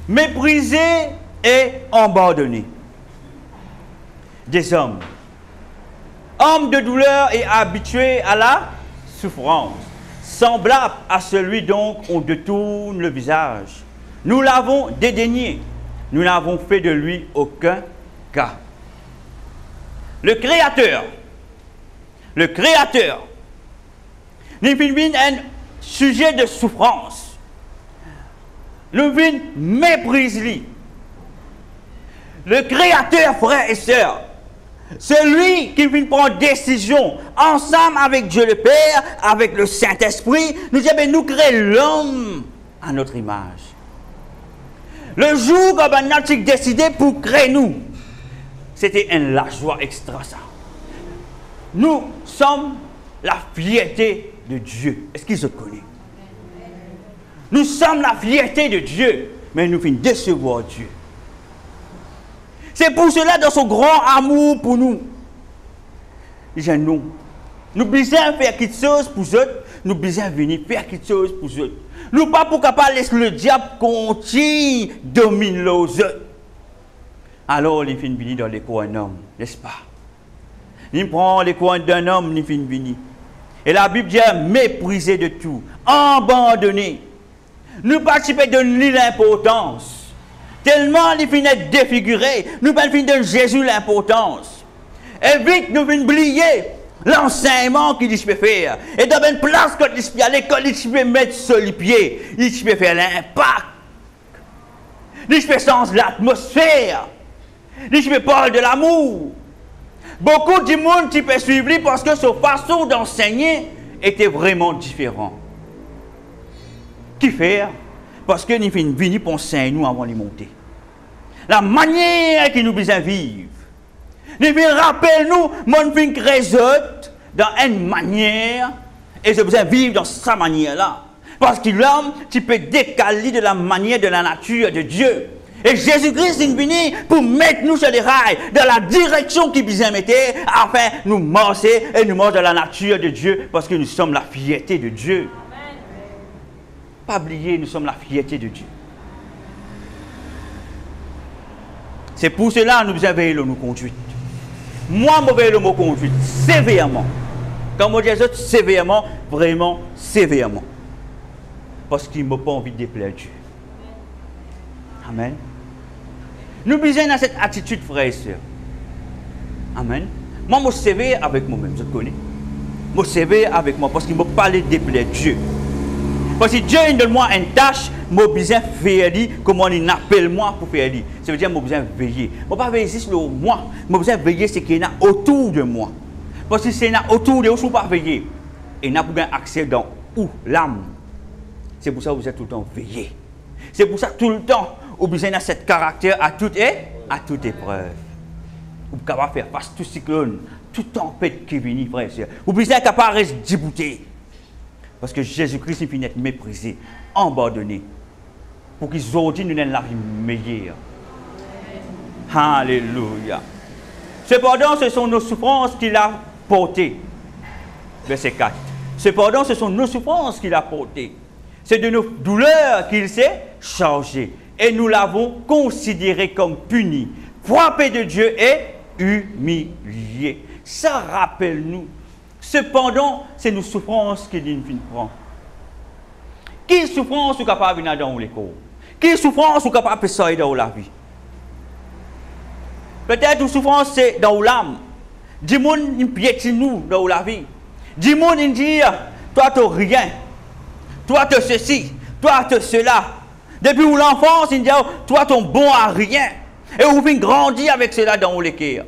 Méprisé et abandonné. Des hommes. Hommes de douleur et habitués à la souffrance. Semblable à celui dont on détourne le visage. Nous l'avons dédaigné. Nous n'avons fait de lui aucun cas. Le Créateur, nous vîmes un sujet de souffrance. Nous vîmes méprise lui. Le Créateur, frères et sœurs, celui qui vient prendre décision ensemble avec Dieu le Père, avec le Saint-Esprit, nous dit, nous créons l'homme à notre image. Le jour où on a décidé pour créer nous, c'était la joie extra ça. Nous sommes la fierté de Dieu. Est-ce qu'ils se connaissent? Nous sommes la fierté de Dieu, mais nous finissons décevoir Dieu. C'est pour cela, dans son grand amour pour nous, nous besoin faire quelque chose pour eux, nous besoin venir faire quelque chose pour eux. Nous pas pour capable laisser le diable continue dominer les autres. Alors, il finit venir dans les coins d'un homme, n'est-ce pas? Il prend les coins d'un homme, il finit venir. Et la Bible dit mépriser de tout, abandonner. Nous participer de l'importance. Tellement il finit défiguré, nous pas finir de Jésus l'importance. Et vite, nous venons oublier l'enseignement qu'il peut faire. Et dans une place, quand il peut aller, quand il peut mettre sur les pieds, il peut faire l'impact. Il peut changer l'atmosphère. Il peut parler de l'amour. Beaucoup de monde qui peut suivre lui parce que sa façon d'enseigner était vraiment différente. Qui faire? Parce que nous finissons venir pour enseigner nous avant de monter. La manière que nous besoin vivre. Nous venons rappeler nous, mon fin résolte dans une manière et je besoin vivre dans sa manière-là. Parce que l'homme, tu peux décaler de la manière de la nature de Dieu. Et Jésus-Christ est venu pour mettre nous sur les rails, dans la direction qu'il besoin mettre, afin de nous marcher et nous marcher dans la nature de Dieu, parce que nous sommes la fierté de Dieu. Amen. Pas oublier, nous sommes la fierté de Dieu. C'est pour cela que nous avons veillé nous conduite. Moi, je veille me conduite sévèrement. Quand moi dis les autres sévèrement, vraiment sévèrement. Parce qu'ils n'ont pas envie de déplaire Dieu. Amen. Nous besoin dans cette attitude, frères et sœurs. Amen. Moi, je suis sévère avec moi-même, je te connais. Je suis sévère avec moi parce qu'il m'a parlé de déplaire Dieu. Parce que Dieu donne moi une tâche, je suis besoin de faire, comment il appelle moi pour faire. Ça veut dire que je suis besoin de veiller. Je ne vais pas veiller sur moi, je suis besoin de veiller sur ce qu'il y a autour de moi. Parce que si c'est autour de moi, je ne peux pas veiller. Et n'a pas accès dans où l'âme. C'est pour ça que vous êtes tout le temps veillé. C'est pour ça que tout le temps, vous avez besoin de ce caractère à toute épreuve. Vous êtes capable de faire face à tout cyclone, toute tempête qui vient, frère et sœur. Vous êtes besoin capable de rester débouté. Parce que Jésus-Christ est fini d'être méprisé, abandonné. Pour qu'ils aujourd'hui nous aient la vie meilleure. Alléluia. Cependant, ce sont nos souffrances qu'il a portées. Verset 4. Cependant, ce sont nos souffrances qu'il a portées. C'est de nos douleurs qu'il s'est chargé. Et nous l'avons considéré comme puni, frappé de Dieu et humilié. Ça rappelle-nous. Cependant, c'est nos souffrances qu'il nous prend. Quelle souffrance est capable de venir dans les corps? Quelle souffrance est capable de sortir dans la vie? Peut-être une souffrance c'est dans l'âme. Dis-moi, il piétine nous dans la vie. Dis-moi, il dit, toi, tu n'as rien. Toi, tu as ceci. Toi, tu as cela. Depuis l'enfance, il dit, toi, tu es bon à rien. Et vous finissez grandir avec cela dans le cœur.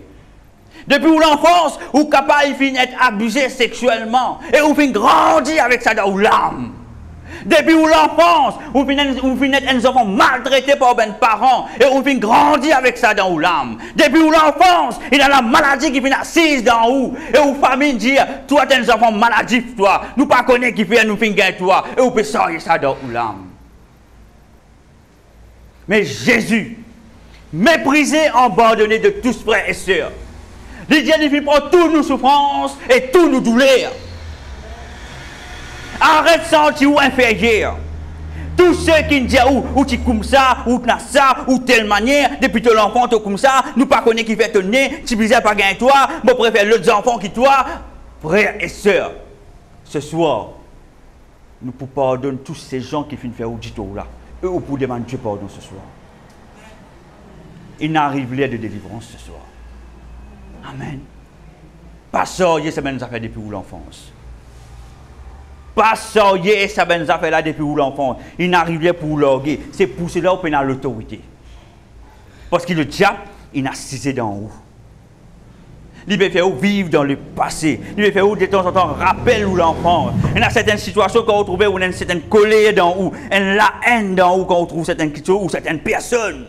Depuis l'enfance, vous êtes capable d'être abusé sexuellement. Et vous finissez grandir avec ça dans l'âme. Depuis l'enfance, vous finissez être un enfant maltraité par vos parents. Et vous finissez grandir avec ça dans l'âme. Depuis l'enfance, il y a la maladie qui vient assise dans vous. Et vos familles disent, toi, tu es un enfant maladif, toi. Nous ne connaissons pas qui fait, nous finissons toi. Et vous pouvez sortir ça dans l'âme. Mais Jésus, méprisé, abandonné de tous frères et sœurs, il dit, il prend toutes nos souffrances et toutes nos douleurs. Arrête de sentir inférieur. Tous ceux qui disent ou tu es comme ça, ou tu as ça, ou telle manière, depuis que l'enfant tu es comme ça, nous ne connaissons pas qui fait tenir, tu ne pas gagner toi, moi je préfère l'autre enfant qui toi. Frères et sœurs, ce soir, nous pouvons pardonner tous ces gens qui finissent faire audito là. Eux, pour demander Dieu pardon ce soir. Il n'arrive l'air de délivrance ce soir. Amen. Pas sortir, ça nous a fait depuis l'enfance. Pas sortir, ça nous a fait là depuis l'enfance. Il n'arrive pour l'orguer. C'est pour cela qu'on a l'autorité. Parce que le diable, il a assisté dans vous. Il peut faire vivre dans le passé. Il peut faire de temps en temps rappel ou l'enfant. Il y a certaines situations quand vous trouvez où il y a une certaine colère dans vous, la haine dans vous quand vous trouvez certaines situations ou certaines personnes.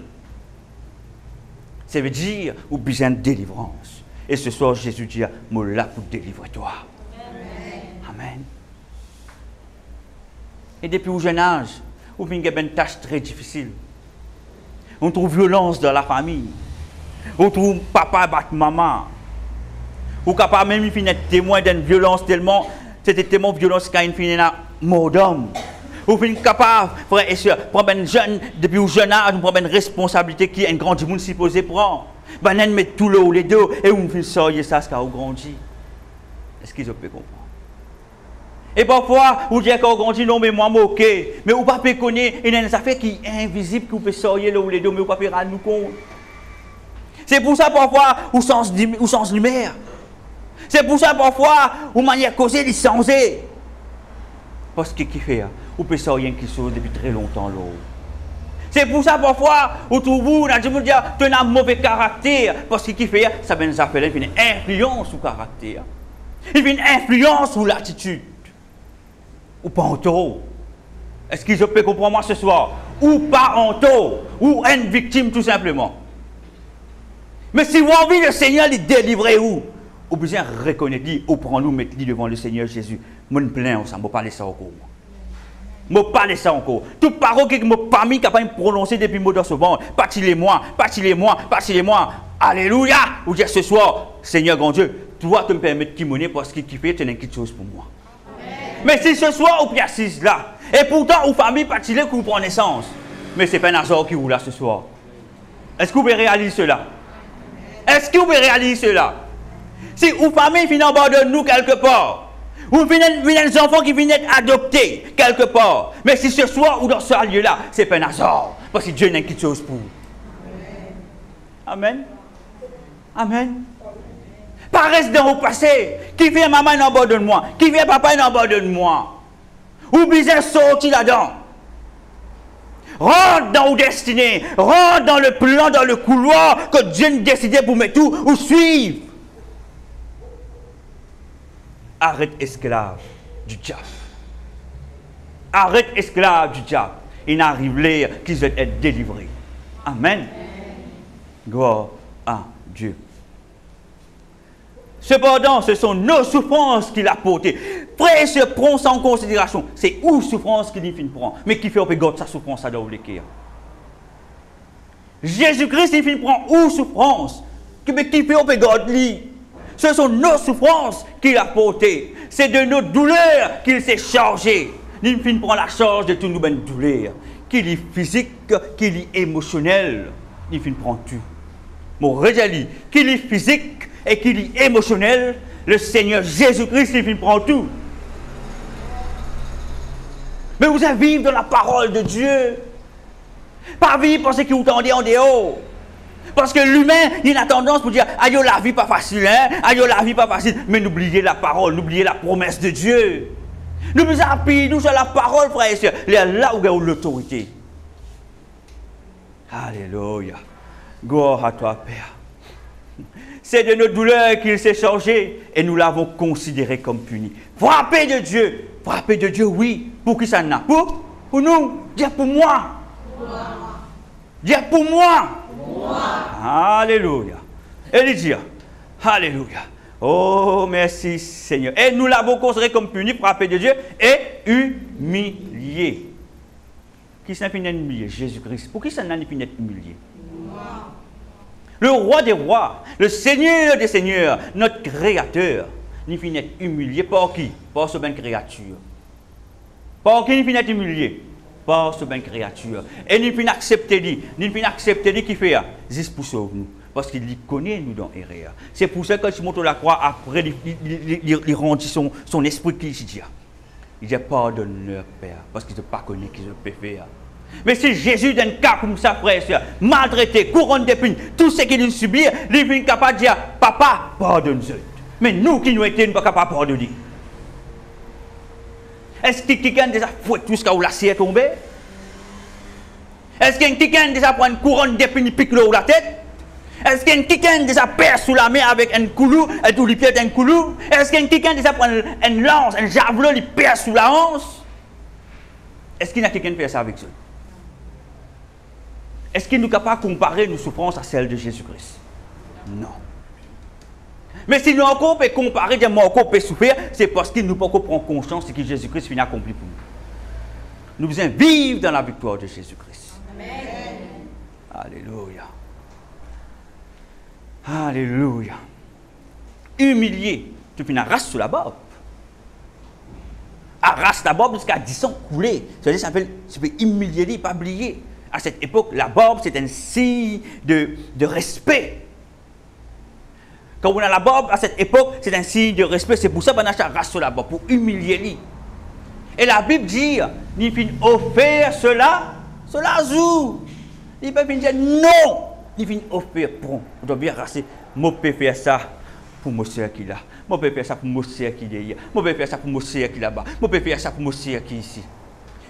Ça veut dire vous avez besoin de délivrance. Et ce soir, Jésus dit, moi là pour délivrer toi. Amen. Et depuis le jeune âge, vous avez une tâche très difficile. On trouve violence dans la famille. On trouve papa battre maman. Ou capable même il finit témoin d'une violence tellement, c'était tellement violence quand il finit à mort d'homme. Ou finit capable, frère et soeur, prendre un jeune, depuis le jeune âge, prendre une responsabilité qui est un grand monde supposé prendre. Ben, met tout le haut les deux et on finit sortir ça, ce qu'on grandit. Est-ce qu'ils peuvent comprendre? Et parfois, vous dites qu'on grandit, non, mais moi, ok. Mais vous ne pouvez pas connaître, il y a des affaires qui sont invisibles, que vous pouvez sortir le haut les deux, mais vous ne pouvez pas rendre compte. C'est pour ça, parfois, vous sens lumière. C'est pour ça, parfois, vous manière causer, les changer. Parce que qui fait, vous pouvez sortir quelque chose depuis très longtemps là. C'est pour ça, parfois, vous trouvez, tu as un mauvais caractère. Parce que qui fait, ça vient nous appeler une influence sur le caractère. Il y a une influence sur l'attitude. Ou pas en taux. Est-ce que je peux comprendre moi ce soir? Ou pas en taux. Ou une victime tout simplement. Mais si vous avez envie le Seigneur de délivrer où? Vous avez besoin de reconnaître, ou prendre-nous, mettre devant le Seigneur Jésus. Je me plains, je ne vais pas laisser ça encore. Je ne vais pas laisser ça encore. Toute parole que je ne pas mis capable de prononcer depuis le mot dans ce ventre. Partis-les-moi, partis-les-moi, partis-les-moi. Alléluia. Vous dites ce soir, Seigneur grand Dieu, toi tu me permets de kimoner parce que tu fais quelque chose pour moi. Amen. Mais si ce soir, vous êtes assis là, et pourtant, vous famille partis-les que vous prenez naissance. Mais ce n'est pas un hasard qui vous là ce soir. Est-ce que vous pouvez réaliser cela? Est-ce que vous pouvez réaliser cela? Si vous famille finit en bas de nous quelque part, Ou des enfants qui viennent être adoptés quelque part. Mais si ce soir ou dans ce lieu-là, ce n'est pas un hasard. Parce que Dieu n'a quelque chose pour vous. Amen. Amen. Pas reste dans le passé. Qui vient maman en bas de moi? Qui vient papa en bas de moi? Ou bien sortir là-dedans. Rentre dans vos destinées. Rentre dans le plan, dans le couloir que Dieu a décidé pour mettre tout ou suivre. Arrête esclave du diable. Arrête esclave du diable. Il n'arrive l'heure qu'ils veulent être délivrés. Amen. Gloire à Dieu. Cependant, ce sont nos souffrances qu'il a portées. Frère, se prend sans considération. C'est où souffrance qu'il finit prend. Mais qui fait garder sa souffrance à dans le cœur. Jésus-Christ, il finit prend où souffrance. Mais qui fait garder. Ce sont nos souffrances qu'il a portées. C'est de nos douleurs qu'il s'est chargé. Il finit prend la charge de toutes nos douleurs. Qu'il est physique, qu'il est émotionnel. Il finit prend tout. Mon réjali, qu'il est physique et qu'il est émotionnel, le Seigneur Jésus-Christ, il prend tout. Mais vous allez vivre dans la parole de Dieu. Pas vivre parce que vous tendez en dehors. Parce que l'humain, il a tendance pour dire, aïe, la vie pas facile, hein? Aïe, la vie pas facile. Mais n'oubliez la parole, n'oubliez la promesse de Dieu. Nous nous appuyons sur la parole, frères et sœurs. Là où il y a l'autorité. Alléluia. Gloire à toi, Père. C'est de nos douleurs qu'il s'est chargé et nous l'avons considéré comme puni. Frappez de Dieu, oui. Pour qui ça n'a? Pour nous. Dire pour moi. Dire pour moi. Alléluia. Et lui dire, alléluia. Oh, merci Seigneur. Et nous l'avons considéré comme puni, frappé de Dieu et humilié. Qui s'est fini humilié? Jésus-Christ. Pour qui ça n'a fini humilié? Le roi des rois, le Seigneur des seigneurs, notre créateur, nous finit humilié par qui? Par ce bien créature. Par qui nous finit humilié? Par ce bien créature. Et nous finit accepter lui qui fait juste pour sauver nous. Parce qu'il connaît nous dans l'erreur. C'est pour ça que quand il monte la croix, après, il rendit son esprit qui dit. Il dit pardonne-leur, Père, parce qu'ils ne pas connu qu'ils peuvent faire. Mais si Jésus, dans un cas comme ça, frère et soeur, maltraité, couronne d'épines, tout ce qu'il a subi, il est capable de dire, papa, pardonne-le. Mais nous qui nous étions pas capables de pardonner. Est-ce que quelqu'un déjà fouet tout ce qu'il a laissé tomber? Est-ce que quelqu'un déjà prend une couronne d'épines et pique l'eau la tête? Est-ce que quelqu'un déjà perd sous la main avec un coulou et tout lui pied un coulou? Est-ce que quelqu'un déjà prend une lance, un javelot, il perd sous la hanche? Est-ce qu'il y a quelqu'un qui fait ça avec eux? Est-ce qu'il nous est capable de comparer nos souffrances à celles de Jésus-Christ? Non. Mais si nous encore peut comparer, nous encore peut souffrir, c'est parce qu'il nous peut prendre conscience de ce que Jésus-Christ finit accompli pour nous. Nous devons vivre dans la victoire de Jésus-Christ. Amen. Alléluia. Alléluia. Humilié, tu finis race sous la barbe. Arrache la barbe jusqu'à 10 ans coulé. Ça s'appelle humilier, pas oublier. À cette époque, la barbe, c'est un signe de respect. Quand on a la barbe, à cette époque, c'est un signe de respect. C'est pour ça qu'on a race sur la barbe, pour humilier lui. Et la Bible dit, il finit offert cela zou. Il peut dire non. Il finit offert pour. On doit bien racer. Moi, je peux faire ça pour mon soeur qui est là. Moi, je peux faire ça pour mon soeur qui est derrière. Moi, je peux faire ça pour mon soeur qui est là-bas. Moi, je peux faire ça pour mon soeur qui est ici.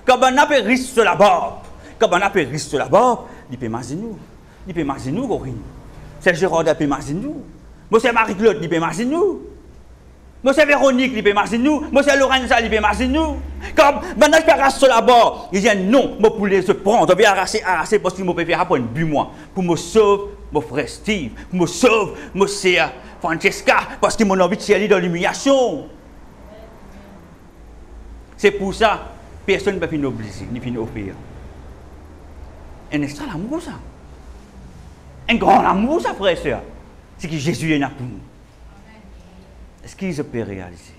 Quand on a fait risque sur la barbe, quand on a fait risque sur la barbe, il peut imaginer nous. Il peut imaginer nous, Corinne. C'est Gérard qui peut imaginer nous. Moi, c'est Marie-Claude qui peut imaginer nous. Moi, c'est Véronique qui peut imaginer nous. Moi, c'est Lorenza qui peut imaginer nous. Quand on a fait race sur la barbe, il dit non, moi, pour les se prendre, on doit arracher parce qu'il m'a fait faire pour une but, moi. Pour me sauver, mon frère Steve. Pour me sauver, mon sœur Francesca. Parce qu'il m'a envie de aller dans l'humiliation. C'est pour ça, personne ne peut finir obliger, ni finir offrir. Un extra amour, ça. Un grand amour, ça, frère et soeur. C'est que Jésus est là pour nous. Est-ce qu'il se peut réaliser?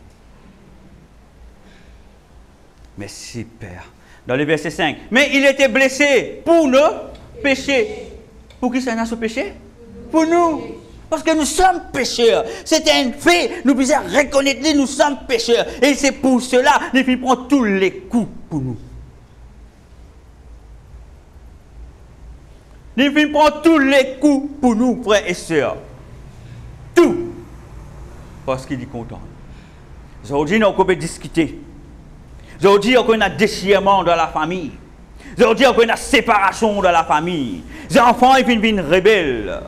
Merci, Père. Dans le verset 5. Mais il était blessé pour nos péchés. Pour qui ça n'a ce péché? Pour nous. Parce que nous sommes pécheurs. C'est un fait. Nous devons reconnaître que nous sommes pécheurs. Et c'est pour cela qu'il prend tous les coups pour nous. Il prend tous les coups pour nous, frères et sœurs. Tout. Parce qu'il est content. Aujourd'hui, on peut discuter. Aujourd'hui, on a un déchirement dans la famille. Aujourd'hui, on a une séparation dans la famille. Les enfants, ils viennent rebelles.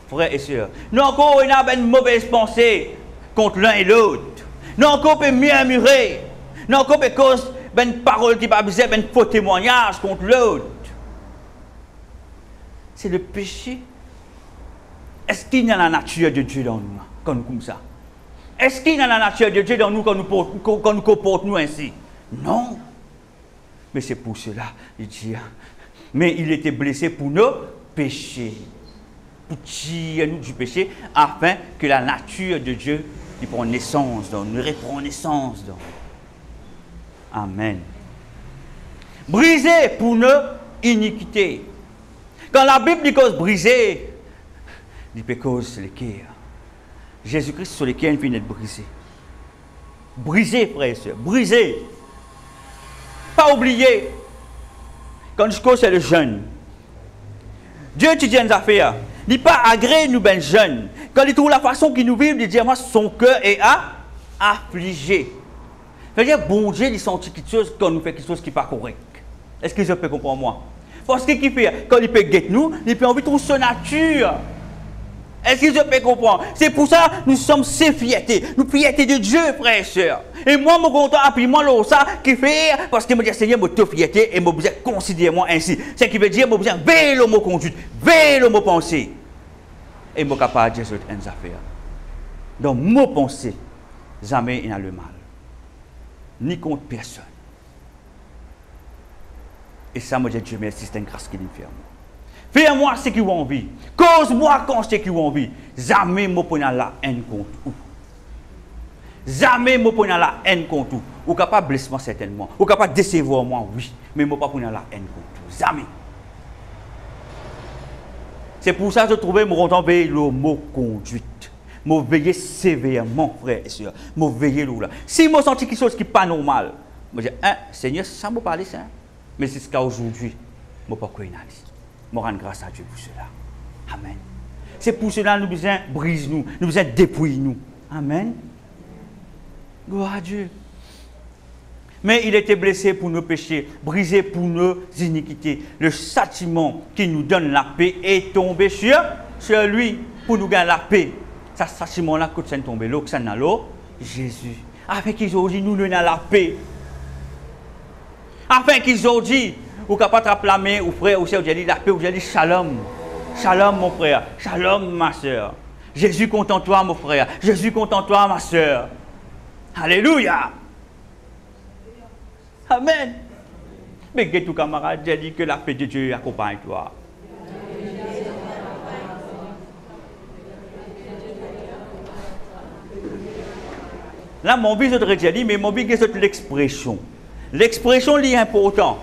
Frères et sœurs, nous encore, on a une mauvaise pensée contre l'un et l'autre. Nous encore, on peut murmurer. Nous encore, on peut cause une parole qui va besoin d'un faux témoignage contre l'autre. C'est le péché. Est-ce qu'il y a la nature de Dieu dans nous, quand nous comme ça? Est-ce qu'il y a la nature de Dieu dans nous quand nous comportons ainsi? Non. Mais c'est pour cela, il dit, mais il était blessé pour nos péchés. Pour tirer nous du péché, afin que la nature de Dieu il prend naissance dans nous, reprend naissance dans nous. Amen. Brisé pour nos iniquités. Quand la Bible dit cause brisée, il peut cause les cœurs. Jésus-Christ sur lesquels il vient d'être brisé. Brisé, frères et sœurs, brisé. Pas oublier, quand je cause c'est le jeûne. Dieu te dit une affaire. Il n'est pas agréé nous ben jeunes. Quand il trouve la façon qu'il nous vit, il dit moi son cœur est affligé. C'est-à-dire bon Dieu il sent quelque chose quand nous fait quelque chose qui n'est pas correct. Est-ce que je peux comprendre moi? Parce que qu'il fait quand il peut guetter nous, il peut envie de trouver sa nature. Est-ce que je peux comprendre? C'est pour ça que nous sommes ces fiertés. Nous fiertés de Dieu, frères et sœurs. Et moi, je suis content, puis moi, ça, qui fait, parce que je me dis, Seigneur, je suis fierté et je besoin considérer moi ainsi. C'est qui veut dire, je besoin veiller le mot conduite, veiller le mot pensée. Et je suis capable de dire une affaire. Donc, mot pensée, jamais il n'y a le mal. Ni contre personne. Et ça, moi, je dis, Dieu merci, c'est une grâce qu'il me fait. Fais-moi ce qui a envie. Cause-moi quand ce qui a envie. Jamais je ne la haine contre vous. Jamais je ne la haine contre vous. Vous êtes capable de blesser moi certainement. Vous êtes capable de décevoir moi, oui. Mais je ne peux pas la haine contre vous. Jamais. C'est pour ça que je trouvais mon veiller le mot conduite. Je veiller sévèrement, frère et soeur. Je veiller là. Si je sens quelque chose qui n'est pas normal, je dis, Seigneur, ça me parle ça. Mais c'est ce qu'aujourd'hui, je ne peux pas quoi analyser. Je rends grâce à Dieu pour cela. Amen. C'est pour cela que nous besoin brise nous, nous besoin dépouiller nous. Amen. Gloire à Dieu. Mais il était blessé pour nos péchés, brisé pour nos iniquités. Le châtiment qui nous donne la paix est tombé sur lui pour nous gagner la paix. Ce châtiment-là, quand c'est tombé, l'eau, c'est l'eau, Jésus. Afin qu'ils ont dit, nous donnons la paix. Afin qu'ils ont dit, ou capable de la main, ou frère, ou sœur, vous dit la paix, vous dit shalom. Shalom, mon frère. Shalom, ma sœur. Jésus contente-toi, mon frère. Jésus contente-toi, ma sœur. Alléluia. Amen. Mais que tout camarade, j'ai dit que la paix de Dieu accompagne toi. Là, mon but, je te dit, mais mon but, c'est l'expression. L'expression est importante.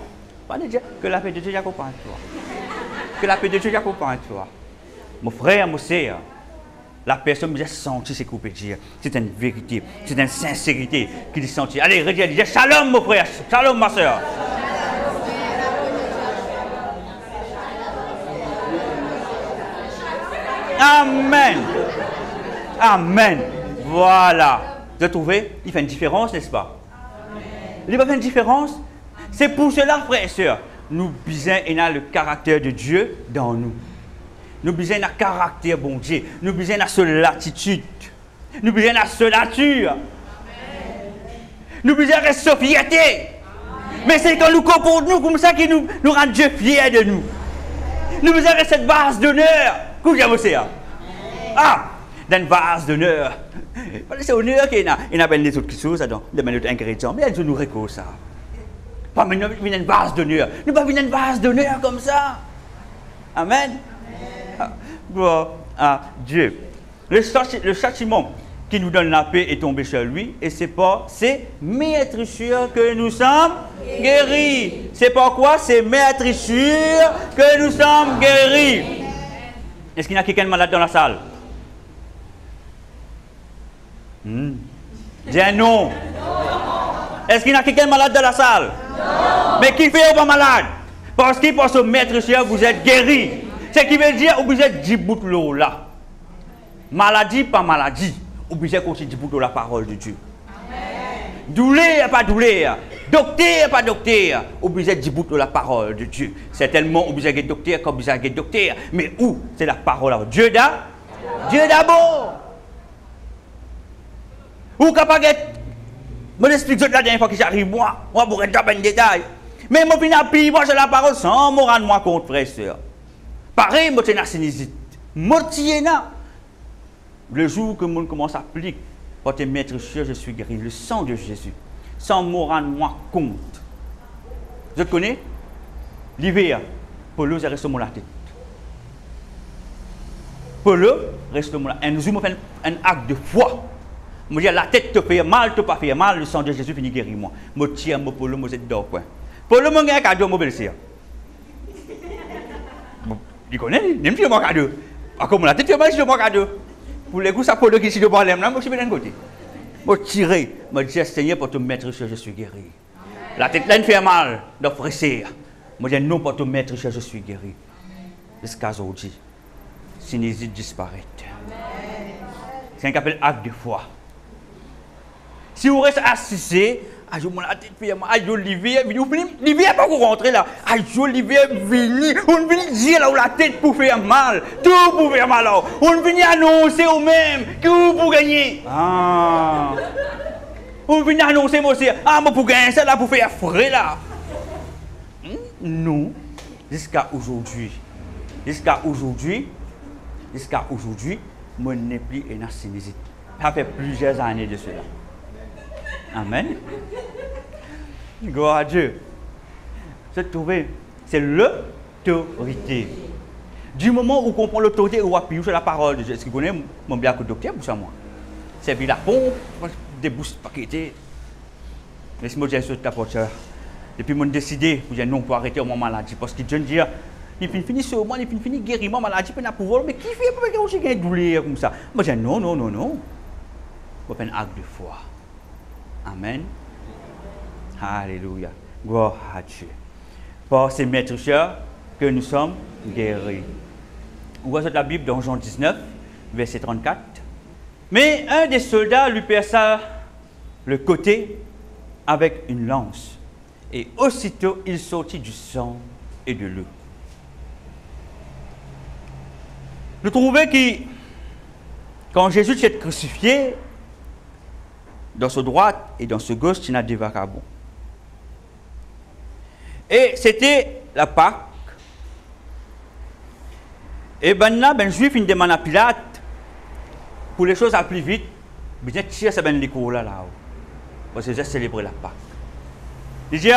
Pas de dire que la paix de Dieu accompagne toi. Que la paix de Dieu accompagne toi. Mon frère, mon sœur, la personne me dit sentir ce qu'on peut dire. C'est une vérité, c'est une sincérité qu'il sentit. Allez, redis, shalom, mon frère, shalom, ma sœur. Amen. Amen. Voilà. Vous avez trouvé? Il fait une différence, n'est-ce pas? Il va faire une différence. C'est pour cela, frères et sœurs, nous besoin le caractère de Dieu dans nous. Nous besoin le caractère bon Dieu. Nous besoin la seule attitude. Nous besoin la seule nature. Nous besoin de cette fierté. Mais c'est quand nous comportons comme ça qui nous rend Dieu fier de nous. Nous besoin de cette base d'honneur. Qu'est-ce que vous Ah, dans une base d'honneur. C'est honneur qu'il y a. Il y a des autres choses, des autres ingrédients. Mais elle nous récolte ça. Pas maintenant, il y a une base d'honneur. Nous ne pas une base d'honneur comme ça. Amen. Gloire à Dieu. Le châtiment qui nous donne la paix est tombé sur lui. Et c'est mais être sûr que nous sommes guéris. C'est pourquoi c'est mais être sûr que nous sommes guéris. Est-ce qu'il y a quelqu'un de malade dans la salle? Dis un non. Est-ce qu'il y a quelqu'un de malade dans la salle? Non. Mais qui fait pas malade? Parce qu'il pense au maître cher, vous êtes guéri. Ce qui veut dire, vous êtes djibout là. Maladie, pas maladie. Vous êtes aussi djibout la parole de Dieu. Douleur, pas douleur. Docteur, pas docteur. Vous êtes djibout la parole de Dieu. C'est tellement vous êtes docteur comme vous êtes docteur. Mais où? C'est la parole de Dieu d'abord. Dieu d'abord. Ou capable de... Je m'explique la dernière fois que j'arrive, moi pour être dans un détail. Mais je finis à plier, moi j'ai la parole sans me rendre moi compte, frère et soeur. Pareil, je suis dans la sinusite. Le jour que je commence à plier, pour te mettre sûr, je suis guéri. Le sang de Jésus. Sans me rendre moi compte. Je connais l'hiver, Polo, j'ai resté sur la tête. Polo, reste sur la tête. Un jour, je fais un acte de foi. Je dis, la tête te fait mal, te pas fait mal, le sang de Jésus finit guérir moi. Je tire mon polo, je suis dans le coin. Polo, je un cadeau, je vais il connaît, il me fait mon cadeau. Comme la tête fait mal, je mon cadeau. Pour les goûts, ça polo qui est de problème, là, je suis de l'autre côté. Je tire, je dis, Seigneur, pour te mettre sur je suis guéri. La tête là, fait mal, de presser. Je dis, non, pour te mettre sur je suis guéri. Jusqu'à aujourd'hui, sinusite disparaît. C'est un appel acte de foi. Si vous restez assis, Olivier, Olivier pas rentrer là. Olivier vini, on vient dire là où la tête pour faire mal, tout pour faire mal là. On vient annoncer au même que vous pour gagner. Ah. On vient annoncer moi aussi, moi pour gagner ça là pour faire frais là. Non, jusqu'à aujourd'hui, moi n'ai plus une sinusite. Ça fait plusieurs années de cela. Amen. Gloire à Dieu. C'est l'autorité. Du moment où on comprend l'autorité, on va appuyer sur la parole de Dieu. Est-ce que vous connaissez mon bien que docteur pour ça, moi? C'est bien la pompe, des bousses paquetées. Mais si moi j'ai sauté la porte, depuis que j'ai décidé, pour dire non, pour arrêter mon maladie. Parce que Dieu dit, il finit sur moi, il finit guérir ma maladie, il n'a pas pouvoir. Mais qui fait pour que j'ai une douleur comme ça? Moi j'ai dit non. Je fais un acte de foi. Amen. Alléluia. Gloire à Dieu. Par ces maîtres chers que nous sommes guéris. On voit la Bible dans Jean 19, verset 34. Mais un des soldats lui perça le côté avec une lance. Et aussitôt il sortit du sang et de l'eau. Je trouvais que quand Jésus s'est crucifié, dans sa droite et dans sa gauche, il y a des vagabonds. Et c'était la Pâque. Et maintenant, les Juifs, ils demandent à Pilate, pour les choses à plus vite, bien tirer ces l'école là. Parce que j'ai célébré la Pâque. Il dit,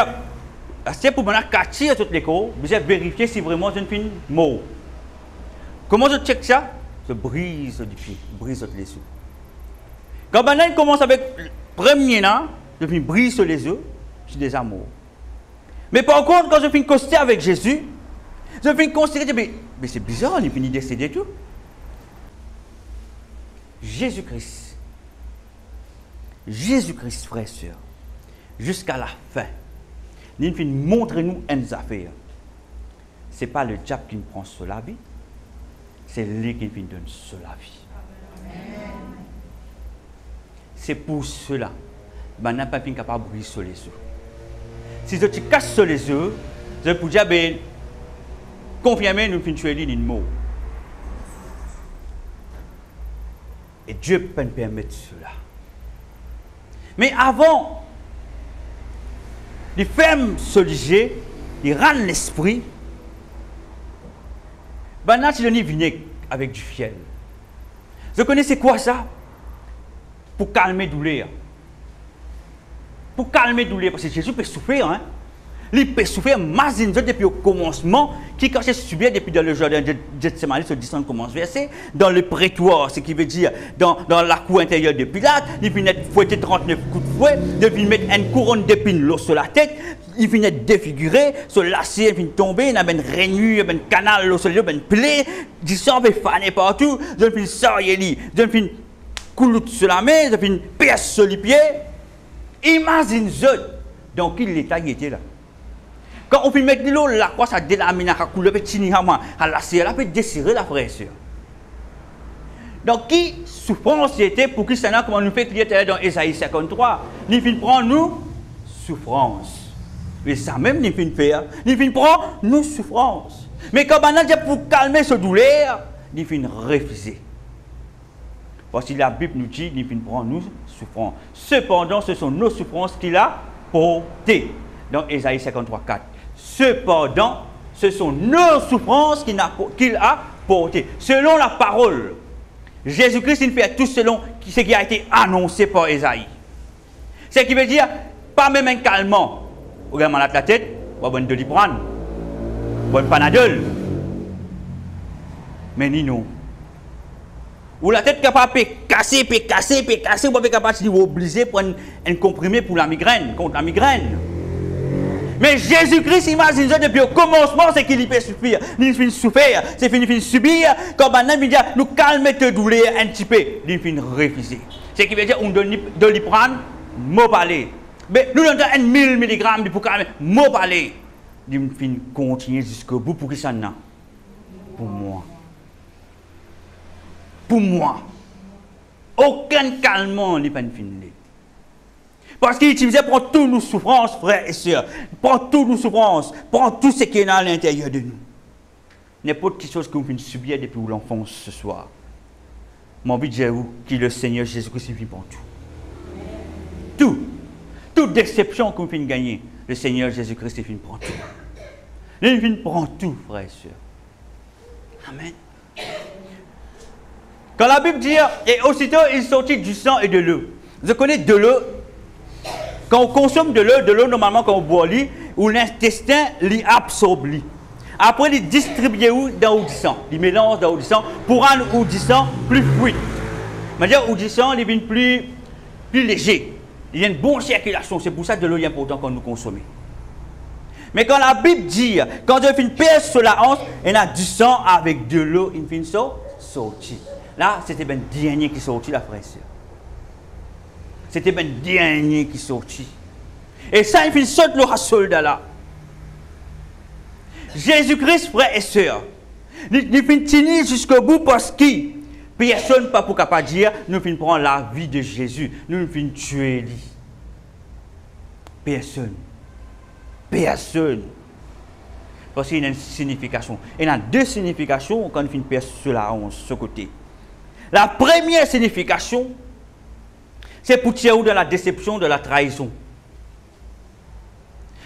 c'est pour maintenant tirer toute l'école, vous avez vérifié si vraiment c'est une fille mort. Comment je check ça? Je brise du pied, brise les yeux. Quand il commence avec le premier an, je viens brise sur les yeux, je suis déjà mort. Mais par contre, quand je viens coster avec Jésus, je viens considérer, mais c'est bizarre, il finit décédé tout. Jésus-Christ, frère et soeur, jusqu'à la fin, il finit montrer-nous une affaire. Ce n'est pas le diable qui nous prend sur la vie, c'est lui qui nous donne sur la vie. C'est pour cela que je n'ai pas été capable de briller sur les yeux. Si je te casse sur les yeux, je peux dire, confirmer, nous finissons tuer une mort. Et Dieu peut nous permettre cela. Mais avant, les femmes solidifiées, ils rendent l'esprit. Maintenant, si je n'ai vinaigre avec du fiel. Vous connaissez quoi ça? Pour calmer la douleur. Pour calmer la douleur, parce que Jésus peut souffrir. Hein? Il peut souffrir, mais depuis le commencement, qui quand j'ai subi depuis dans le jardin de Gethsemane, ce 10 commence verset, dans le prétoire, ce qui veut dire dans la cour intérieure de Pilate, il vient fouetter 39 coups de fouet, il vient mettre une couronne d'épines sur la tête, il finit être défiguré, sur l'acier, il finit tomber, il y a une rainure, il y a un canal, il y a une plaie, du sang fait faner partout, je finis sortir, je finis couler sur la main, je finis percer sur les pieds. Imagine ça, dans quel état il était là. Quand on finit mettre l'eau, la croix, ça délamine, ça coule, à l'acier, elle peut desserrer la frère. Donc, qui souffrance était pour qui ça comme on nous fait crier dans Ésaïe 53, il finit prendre nous souffrance. Et ça même, il finit faire, il finit prendre nous souffrance. Mais quand on a pour calmer ce douleur, il finit refuser. Parce que la Bible nous dit, il finit prendre nous souffrance. Cependant, ce sont nos souffrances qu'il a portées. Dans Ésaïe 53, 4. Cependant, ce sont nos souffrances qu'il a portées. Selon la parole. Jésus-Christ, il fait tout selon ce qui a été annoncé par Ésaïe. Ce qui veut dire, pas même un calmant. Regarde la tête, on va de l'Iprane, on va panadol. Mais ni non. Ou la tête capable de casser, ou pas capable de obliger pour un comprimé pour la migraine, contre la migraine. Mais Jésus-Christ, imagine depuis le commencement, c'est qu'il y peut souffrir. Il finit souffrir, c'est fini subir. Quand maintenant, il dit, nous calmer te douleur un petit peu. Il finit refuser. Ce qui veut dire, on donne de l'y prendre, mot parler. Mais nous donnons 1000 mg pour calmer, mot parler. Il finit continuer jusqu'au bout pour que ça n'a. Pour moi. Pour moi. Aucun calmant n'est pas fini. Parce qu'il utilisait pour toutes nos souffrances, frères et sœurs. Pour toutes nos souffrances. Pour tout ce qui est à l'intérieur de nous. N'importe quelle chose que vous finissez subir depuis l'enfance ce soir. Mon but, j'ai vous, qui le Seigneur Jésus-Christ vit pour tout. Tout. Toute déception que vous finissez gagner, le Seigneur Jésus-Christ finit pour tout. Il finit pour tout, frères et sœurs. Amen. Quand la Bible dit, et aussitôt il sortit du sang et de l'eau. Vous connaissez de l'eau. Quand on consomme de l'eau, normalement, quand on boit l'eau, ou l'intestin l'absorbe. Après, il distribue dans le sang. Il mélange dans le sang pour rendre le sang plus fluide. C'est-à-dire que le sang devient plus léger. Il y a une bonne circulation. C'est pour ça que de l'eau est important quand nous consommons. Mais quand la Bible dit, quand on fait une perce sur la hanche, il y a du sang avec de l'eau, il finit sorti. Là, c'était le dernier qui sortit, la frère. C'était le dernier qui sortit. Et ça, il finit sortir le soldat là. Jésus-Christ, frères et sœurs, il finit tenir jusqu'au bout parce que personne pas pour capable dire, nous finissons prendre la vie de Jésus, nous finissons tuer lui. Personne. Personne. Parce qu'il y a une signification. Il y a deux significations quand on finit percer sur la hanche, ce côté. La première signification, c'est pour tirer de la déception, de la trahison.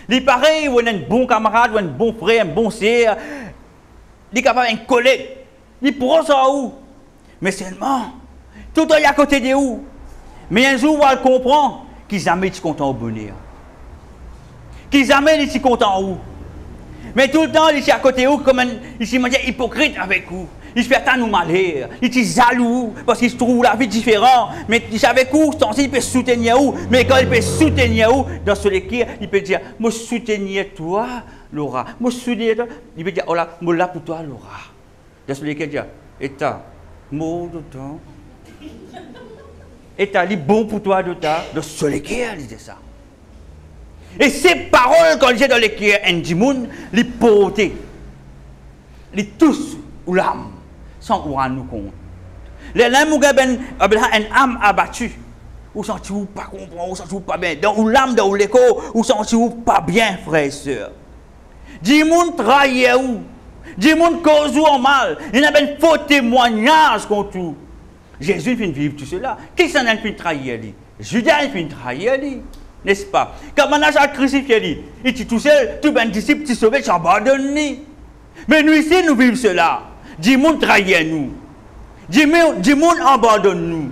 Il paraît, ou un bon camarade, ou un bon frère, un bon sœur, il est capable d'un collègue, il prend ça où? Mais seulement, tout est à côté de où? Mais un jour, on va comprendre qu'ils jamais sont contents au bonheur. Qu'ils jamais sont contents où? Mais tout le temps, il est à côté de où, comme il est hypocrite avec vous. Il se fait tant nous malheur, il est jaloux parce qu'il se trouve la vie différente. Mais il savait où, il peut soutenir où. Mais quand il peut soutenir où, dans ce cas, il peut dire, moi soutenir toi, Laura. Moi soutenir toi. Il peut dire, oh là, moi là pour toi, Laura. Dans ce cas, il dit, et t'as, mot de temps. Et t'as, il bon pour toi, de ta. Dans ce cas, il dit ça. Et ces paroles, quand il dit dans les cœurs, Ndimoun, les porter, les tous ou l'âme. Sans qu'on rende nous compte. Les l'âme ou une âme abattue, ou senti-vous pas comprendre, ou senti-vous pas bien, dans l'âme, dans l'écho, ou senti-vous pas bien, frères et sœurs. Dis-moi trahir ou, dis-moi cause ou en mal, il y a un faux témoignage contre vous. Jésus vient vivre tout cela. Qui s'en a fait trahir lui? Judas a fait trahir lui, n'est-ce pas? Quand on a crucifié lui, il dit tout seul, tout un disciple, tu sauvé, tu abandonnes lui. Mais nous ici, nous vivons cela. Dis-moi trahir nous. Dis-moi abandonne nous.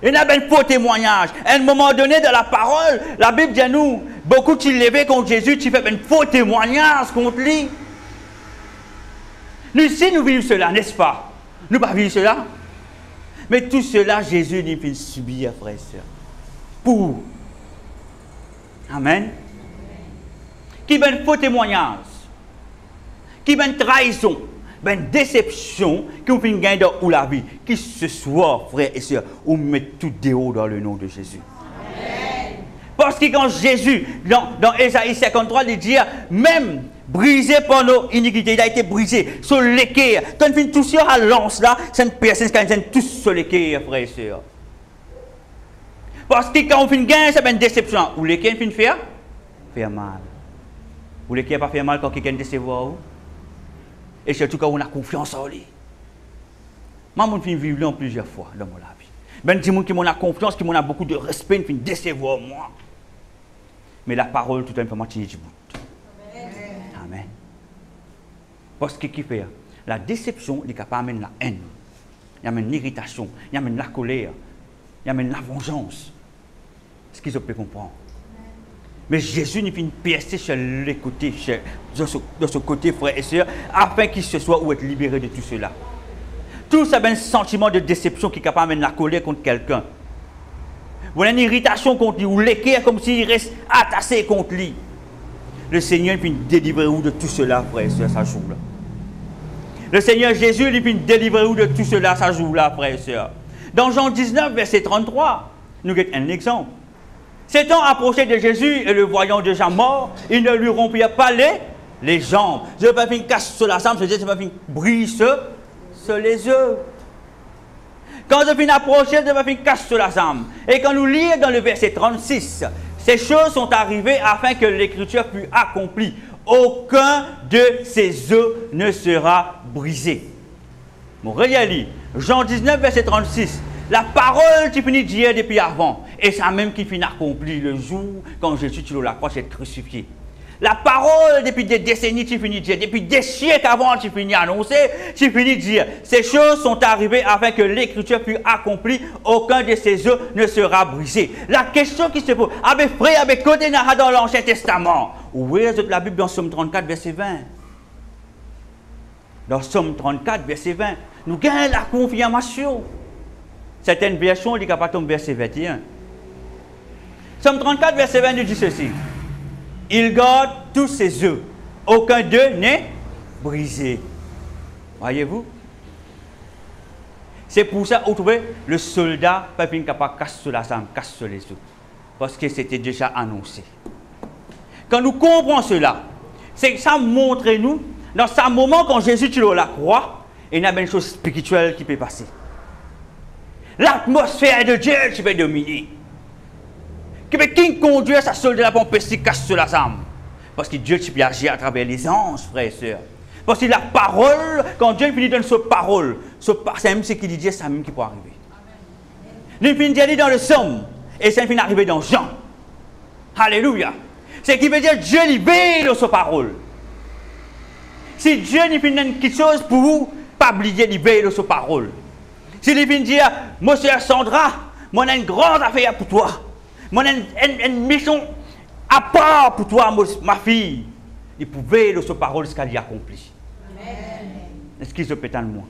Il y a un faux témoignage. À un moment donné, dans la parole, la Bible dit à nous, beaucoup tu levais contre Jésus, tu fais un faux témoignage contre lui. Nous ici, nous vivons cela, n'est-ce pas? Nous ne pas vivre cela. Mais tout cela, Jésus nous fait subir, frères et sœurs. Pour. Amen. qui ben faux témoignage, qui ben trahison, ben déception, qui vous fait gagner dans la vie, qui ce soir, frères et sœurs, vous mettez tout dehors dans le nom de Jésus. Amen. Parce que quand Jésus, dans Ésaïe 53, il dit, même brisé par nos iniquités, il a été brisé sur l'équerre. Quand il finit tout sur la lance là, c'est une personne qui a tous sur l'équerre, frères et sœurs. Parce que quand on finit gagner, c'est une déception. Ou l'équerre finit faire mal. Ou l'équerre pas faire mal quand quelqu'un décevoir. Et surtout quand on a confiance en lui. Moi, je suis vivre plusieurs fois dans mon vie. Ben, dis-moi qui a confiance, qui a beaucoup de respect, qui décevoir moi. Mais la parole, tout le temps, fait du bout. Amen. Parce que qui fait? La déception, il est capable d'amener la haine. Il amène l'irritation, il amène la colère, il amène la vengeance. Ce qu'ils peuvent comprendre. Mais Jésus nous fait une pièce sur les côtés, de ce côté, frères et sœurs, afin qu'il se soit ou être libéré de tout cela. Tout ça, c'est un sentiment de déception qui est capable d'amener la colère contre quelqu'un. Ou une irritation contre lui, ou l'équerre comme s'il reste attaché contre lui. Le Seigneur nous délivrer de tout cela, frères et sœurs, ça joue là. Le Seigneur Jésus nous délivrer de tout cela, ça joue là, frères et sœurs. Dans Jean 19, verset 33, nous avons un exemple. S'étant approché de Jésus et le voyant déjà mort, ils ne lui rompirent pas les jambes. Je ne vais pas faire une casse sur la jambe, je ne vais pas faire une brise sur les œufs. Quand je finis approcher, je vais faire une casse sur la jambe. Et quand nous lisons dans le verset 36, ces choses sont arrivées afin que l'écriture fût accomplie. Aucun de ces œufs ne sera brisé. Mon regardez, Jean 19, verset 36. La parole qui finit d'hier depuis avant, et ça même qui finit accompli le jour quand Jésus sur la croix est crucifié. La parole depuis des décennies qui finit d'hier, depuis des siècles avant qui finit annoncé, qui finit d'hier. Ces choses sont arrivées afin que l'écriture fût accomplie, aucun de ces œufs ne sera brisé. La question qui se pose, avec frère, avec côté dans l'Ancien Testament, où est la Bible dans Somme 34, verset 20? Dans Somme 34, verset 20, nous gagnons la confirmation. Certaines versions, il n'y a pas tomber verset 21. Somme 34, verset 20 nous dit ceci. Il garde tous ses œufs. Aucun d'eux n'est brisé. Voyez-vous? C'est pour ça que vous trouvez le soldat pas capable de casser sur la jambe, casser sur les œufs. Parce que c'était déjà annoncé. Quand nous comprenons cela, c'est que ça montre nous, dans ce moment quand Jésus tue la croix, il y a une chose spirituelle qui peut passer. L'atmosphère de Dieu qui va dominer. Qui conduit sa soldat pour empêcher de casser sur la jambe. Parce que Dieu qui peut agir à travers les anges, frères et sœurs. Parce que la parole, quand Dieu finit de donner sa parole, c'est même ce qu'il dit, c'est même qui peut arriver. Il finit d'aller dans le Somme, et ça finit d'arriver dans Jean. Alléluia. C'est ce qui veut dire Dieu libère sa parole. Si Dieu ne finit quelque chose pour vous, pas oublier de libérer sa parole. Si il vient dire, moi, sœur Sandra, moi, j'ai une grande affaire pour toi. Moi, j'ai une mission à part pour toi, ma fille. Il pouvait de sa parole jusqu'à l'y accomplir. Est-ce qu'il se peut en moi?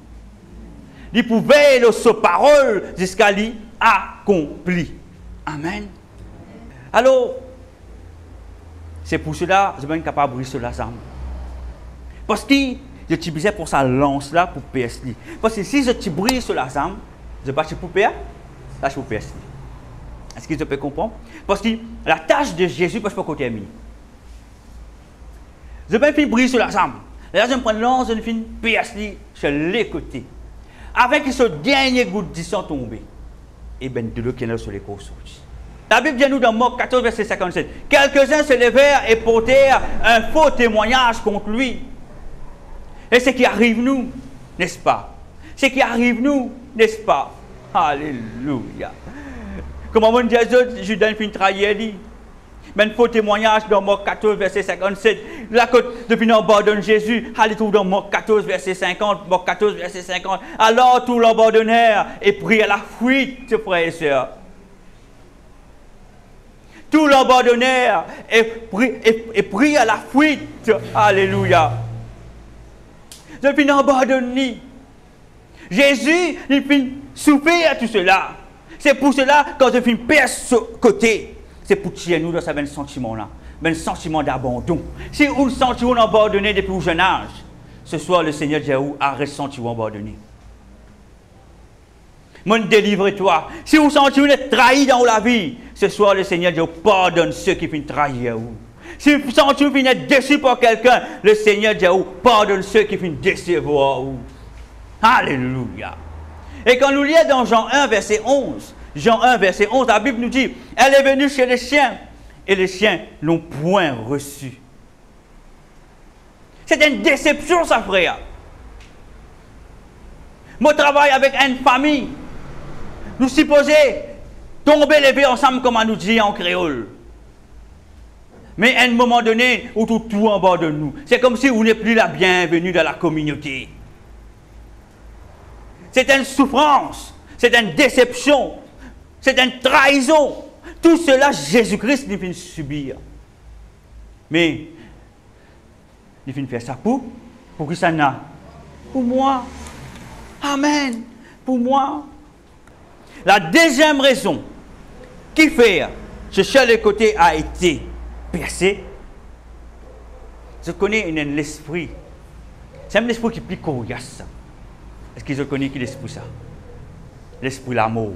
Il pouvait de sa parole jusqu'à l'y accomplir. Amen. Alors, c'est pour cela que je suis capable de briser la jambe. Parce que je utilisais pour sa lance là pour PSL. Parce que si je te brise sur la jambe, je ne vais pas pour PSL, là je suis pour PSL. Est-ce que tu peux comprendre? Parce que la tâche de Jésus, parce que je peux terminer. Je vais faire briser sur la jambe. Là, je vais prendre lance, je vais faire PSL sur les côtés. Avec ce dernier goutte de sang tombé. Et bien de l'eau qui est là sur les côtes. La Bible dit nous dans Marc 14, verset 57. Quelques-uns se levèrent et portèrent un faux témoignage contre lui. Et ce qui arrive nous, n'est-ce pas? Ce qui arrive nous, n'est-ce pas? Alléluia. Comment on dit à eux, Judas fin trahir lui. Mais un faux témoignage dans Marc 14, verset 57. La côte depuis l'abandon Jésus, allez trouver dans Marc 14, verset 50, Marc 14, verset 50. Alors tout l'abandonnèrent et prit à la fuite, frères et sœurs. Tout l'abandonnèrent et prit à la fuite. Alléluia. Je finis abandonné. Jésus, il finit souffrir à tout cela. C'est pour cela, quand je finis perdre ce côté, c'est pour tirer nous dans ce sentiment-là. mais un sentiment d'abandon. Si vous sentez abandonné depuis un jeune âge, ce soir le Seigneur dit à ressenti abandonné. Mon délivre-toi. Si vous sentez être trahi dans la vie, ce soir le Seigneur dit pardonne ceux qui viennent trahir vous. Si vous sentez être déçu par quelqu'un, le Seigneur dit pardonne ceux qui viennent décevoir vous. Alléluia. Et quand nous lisons dans Jean 1, verset 11, Jean 1, verset 11, la Bible nous dit, elle est venue chez les chiens, et les chiens n'ont point reçu. C'est une déception, ça, frère. Moi, travaille avec une famille. Nous supposons tomber les pieds ensemble, comme on nous dit en créole. Mais à un moment donné, où tout en bas de nous. C'est comme si vous n'êtes plus la bienvenue dans la communauté. C'est une souffrance, c'est une déception, c'est une trahison. Tout cela, Jésus-Christ nous vient subir. Mais, il vient faire ça pour qui ça n'a? Pour moi. Amen. Pour moi. La deuxième raison qui fait que chaque côté a été percé, je connais l'esprit. C'est un esprit qui est plus coriace. Est-ce que je connais qui l'esprit ça? L'esprit l'amour.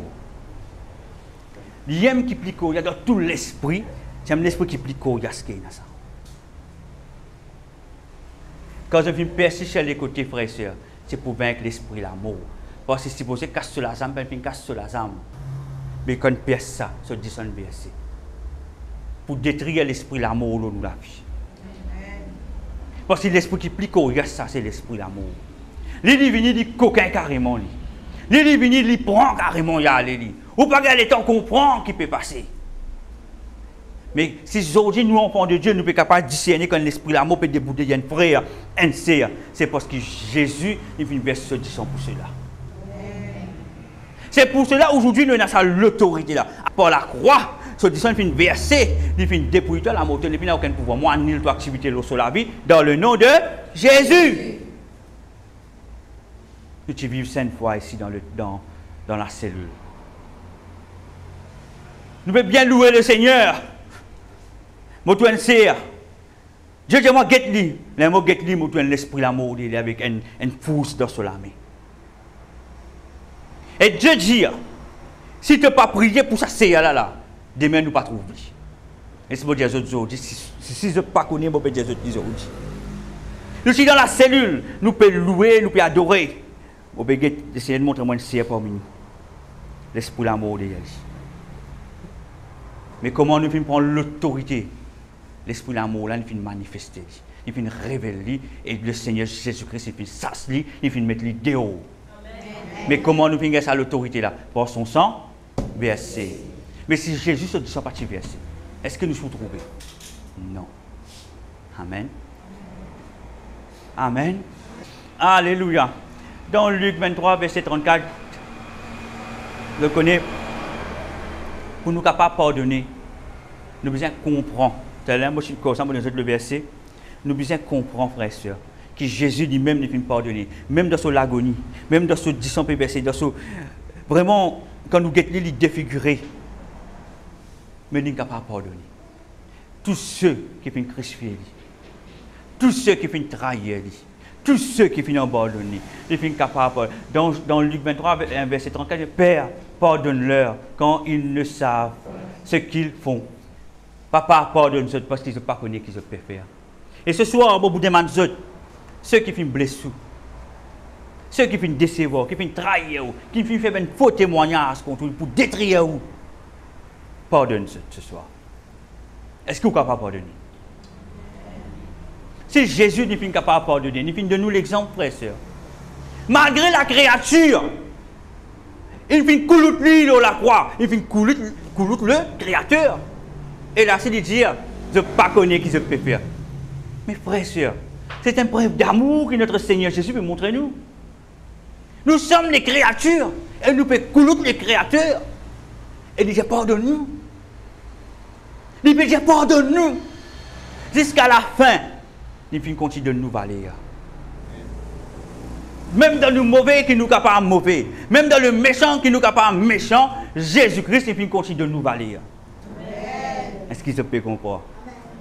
L'IM qui est plus coriace dans tout l'esprit, c'est un esprit qui est plus coriace que ça. Quand je viens percer chez les côtés frères et sœurs, c'est pour vaincre l'esprit l'amour. Parce que si vous cassez la âme, vous cassez la âme. Mais quand on perce ça, c'est 10 ans verset. Pour détruire l'esprit l'amour dans la vie. Parce que l'esprit qui est plus coriace, ça c'est l'esprit l'amour. Il est venu, il coquin carrément. Il est venu, il prend carrément. Ou pas le temps qu'on prend qui peut passer. Mais si aujourd'hui, nous, enfants de Dieu, nous sommes capables de discerner quand l'esprit l'amour peut débouter d'un frère, un sœur, c'est parce que Jésus est venu verser ce 10 ans pour cela. C'est pour cela aujourd'hui nous avons l'autorité là. Par la croix, ce 10 ans est venu verser, il vient dépouiller la moto, il n'a aucun pouvoir. Moi, annule toute activité sur la vie dans le nom de Jésus. Nous vivons 5 fois ici dans la cellule. Nous pouvons bien louer le Seigneur. Motouane sert. Dieu dit moi get-li. Le mot get-li, motouane l'esprit l'amour, il est avec une force dans la main. Et Dieu dit, si tu n'as pas prié pour ça, c'est là, demain nous ne pas trouver. Et c'est pour dire aujourd'hui, si je ne pas connais, je peux dire aujourd'hui. Nous sommes dans la cellule, nous pouvons louer, nous pouvons adorer. On peut essayer de montrer moi une sœur parmi nous. L'esprit l'amour de Dieu. Mais comment nous pouvons prendre l'autorité? L'esprit l'amour là, nous pouvons manifester. Nous pouvons révéler et le Seigneur Jésus-Christ, il peut s'asseoir, il peut mettre les dehors. Mais comment nous pouvons ça l'autorité là? Par son sang versé. Mais si Jésus se dit son parti versé, est-ce que nous sommes trouvés? Non. Amen. Amen. Alléluia. Dans Luc 23, verset 34, je connais, pour nous capables de pardonner, nous devons comprendre. C'est là, moi je suis comme ça, le verset. Nous devons comprendre, frères et sœurs, que Jésus lui-même nous fait pardonner, même dans son agonie, même dans ce 10 ans verset, dans ce vraiment, quand nous guettons, il est défiguré. Mais nous sommes capables de pardonner. Tous ceux qui viennent crucifier, tous ceux qui viennent trahir, tous ceux qui viennent abandonner, ils sont capables. Dans Luc 23, verset 34, Père, pardonne-leur quand ils ne savent ce qu'ils font. Papa, pardonne-leur parce qu'ils ne savent pas connaître ce qu'ils peuvent faire. Et ce soir, au bout des manzot, ceux qui viennent blesser, ceux qui viennent décevoir, qui viennent trahir, qui viennent faire un faux témoignage contre vous pour détruire vous, pardonne ce soir. Est-ce que vous êtes capable de pardonner? Si Jésus n'est pas capable de pardonner, il finit de nous l'exemple, frère et sœur. Malgré la créature, il finit couler lui dans la croix, il finit couler le créateur. Et là, c'est de dire, je ne sais pas connaître qui je peux faire. Mais frère et sœur, c'est une preuve d'amour que notre Seigneur Jésus veut montrer nous. Nous sommes les créatures, et nous pouvons couler les créateurs. Et il dit, pardonne-nous. Il dit, pardonne-nous. Jusqu'à la fin, il continue de nous valer. Même dans le mauvais qui nous capable mauvais, même dans le méchant qui nous capable méchant, Jésus-Christ il continue de nous valer. Est-ce qu'il se peut comprendre?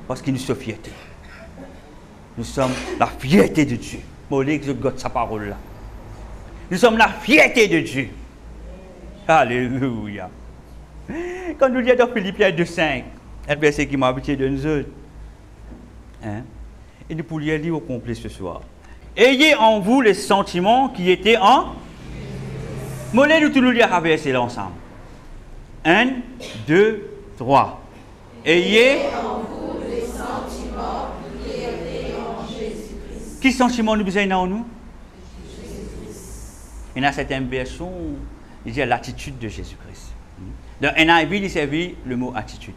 Parce qu'il nous sommes fierté. Nous sommes la fierté de Dieu. Molé que je goûte sa parole là. Nous sommes la fierté de Dieu. Alléluia. Quand nous lisons dans Philippiens 2,5, un verset qui m'a habitué de nous autres. Hein? Et nous pourrions lire au complet ce soir. Ayez en vous les sentiments qui étaient en. Molé, nous tous nous lire à verset là ensemble. 1, 2, 3. Ayez en vous les sentiments qui étaient en Jésus-Christ. Quels sentiments nous besoin en nous? Il y a certaines versions, il dit l'attitude de Jésus-Christ. Dans NIV, il servait le mot attitude.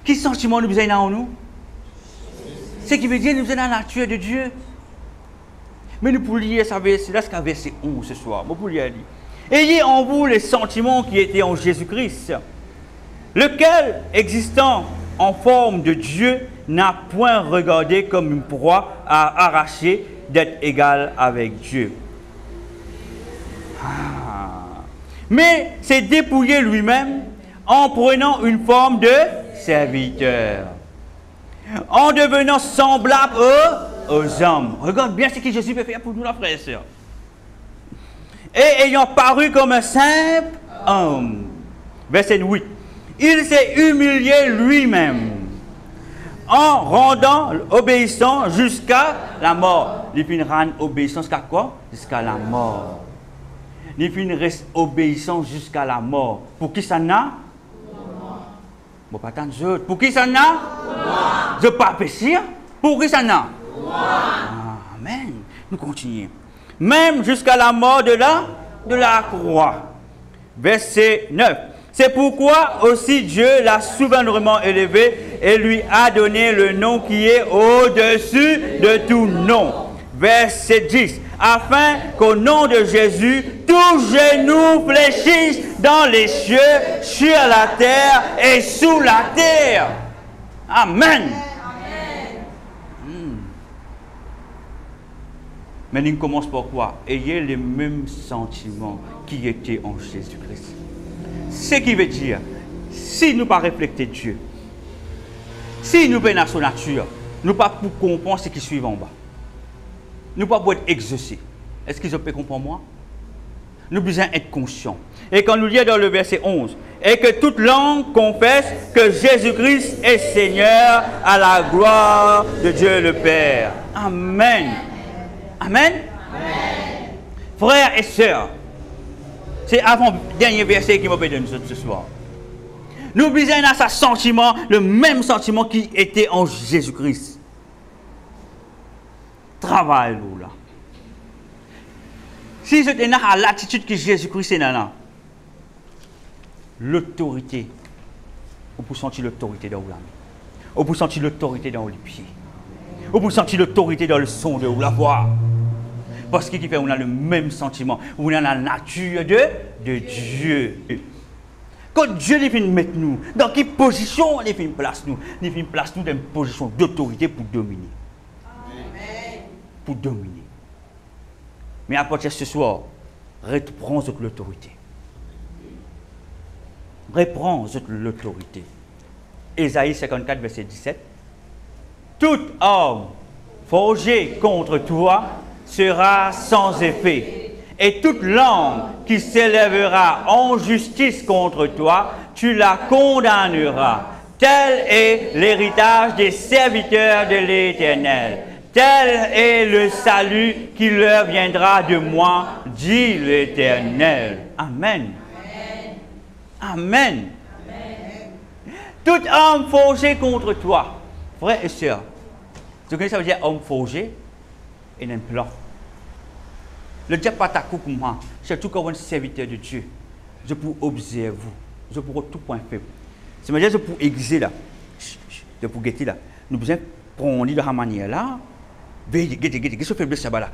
Quels sentiments nous besoin en nous? Ce qui veut dire nous besoin dans la nature de Dieu. Mais nous pourrions lire ça verset, là, c'est verset 11 ce soir. Nous pourrions lire. Ayez en vous les sentiments qui étaient en Jésus-Christ, lequel, existant en forme de Dieu, n'a point regardé comme une proie à arracher d'être égal avec Dieu. Mais s'est dépouillé lui-même en prenant une forme de serviteur, en devenant semblable aux hommes. Regarde bien ce que Jésus peut faire pour nous, la frère et sœur. Et ayant paru comme un simple homme. Verset 8. Il s'est humilié lui-même en rendant obéissant jusqu'à la mort. Il finit rendre obéissant jusqu'à quoi? Jusqu'à la mort. Il finit reste obéissant jusqu'à la mort. Pour qui ça n'a? Bon, pas tant de autres. Pour qui ça n'a? Je ne peux pas pécher. Pour qui ça n'a? Amen. Nous continuons. Même jusqu'à la mort de la croix. Verset 9. C'est pourquoi aussi Dieu l'a souverainement élevé et lui a donné le nom qui est au-dessus de tout nom. Verset 10. Afin qu'au nom de Jésus, tout genou fléchisse dans les cieux, sur la terre et sous la terre. Amen. Mais il commence par quoi? Ayez les mêmes sentiments qui étaient en Jésus-Christ. Ce qui veut dire, si nous ne pas refléter Dieu, si nous venons à son nature, nous ne pas pour comprendre ce qui suit en bas. Nous ne pas pour être exaucés. Est-ce que je peux comprendre moi? Nous devons être conscients. Et quand nous lisons dans le verset 11, et que toute langue confesse que Jésus-Christ est Seigneur à la gloire de Dieu le Père. Amen. Amen. Amen. Frères et sœurs, c'est avant-dernier verset qui m'a donné ce soir. Nous avons à ce sentiment, le même sentiment qui était en Jésus-Christ. Travaille-nous là. Si je tenais à l'attitude que Jésus-Christ est là, l'autorité, on peut sentir l'autorité dans la main. On peut sentir l'autorité dans les pieds. On peut sentir l'autorité dans le son de la voix. Parce qu'il fait on a le même sentiment. On a la nature de Dieu. Quand Dieu vient mettre nous, dans quelle position il vient place nous? Il vient place nous dans une position d'autorité pour dominer. Amen. Pour dominer. Mais à partir de ce soir, reprends l'autorité. Reprends l'autorité. Ésaïe 54, verset 17. Tout homme forgé contre toi sera sans effet, et toute langue qui s'élèvera en justice contre toi, tu la condamneras. Tel est l'héritage des serviteurs de l'Éternel. Tel est le salut qui leur viendra de moi, dit l'Éternel. Amen. Amen. Amen. Tout homme forgé contre toi. Frères et sœurs, ce que ça veut dire homme forgé et un plan. Le diable pas ta coupe pour moi. Surtout quand on est serviteur de Dieu. Je peux observer vous. Je peux tout point faible. C'est dire je peux exiger là. Je peux guetter là. Nous besoin prendre de la manière là. Guetter. Je fais ça là.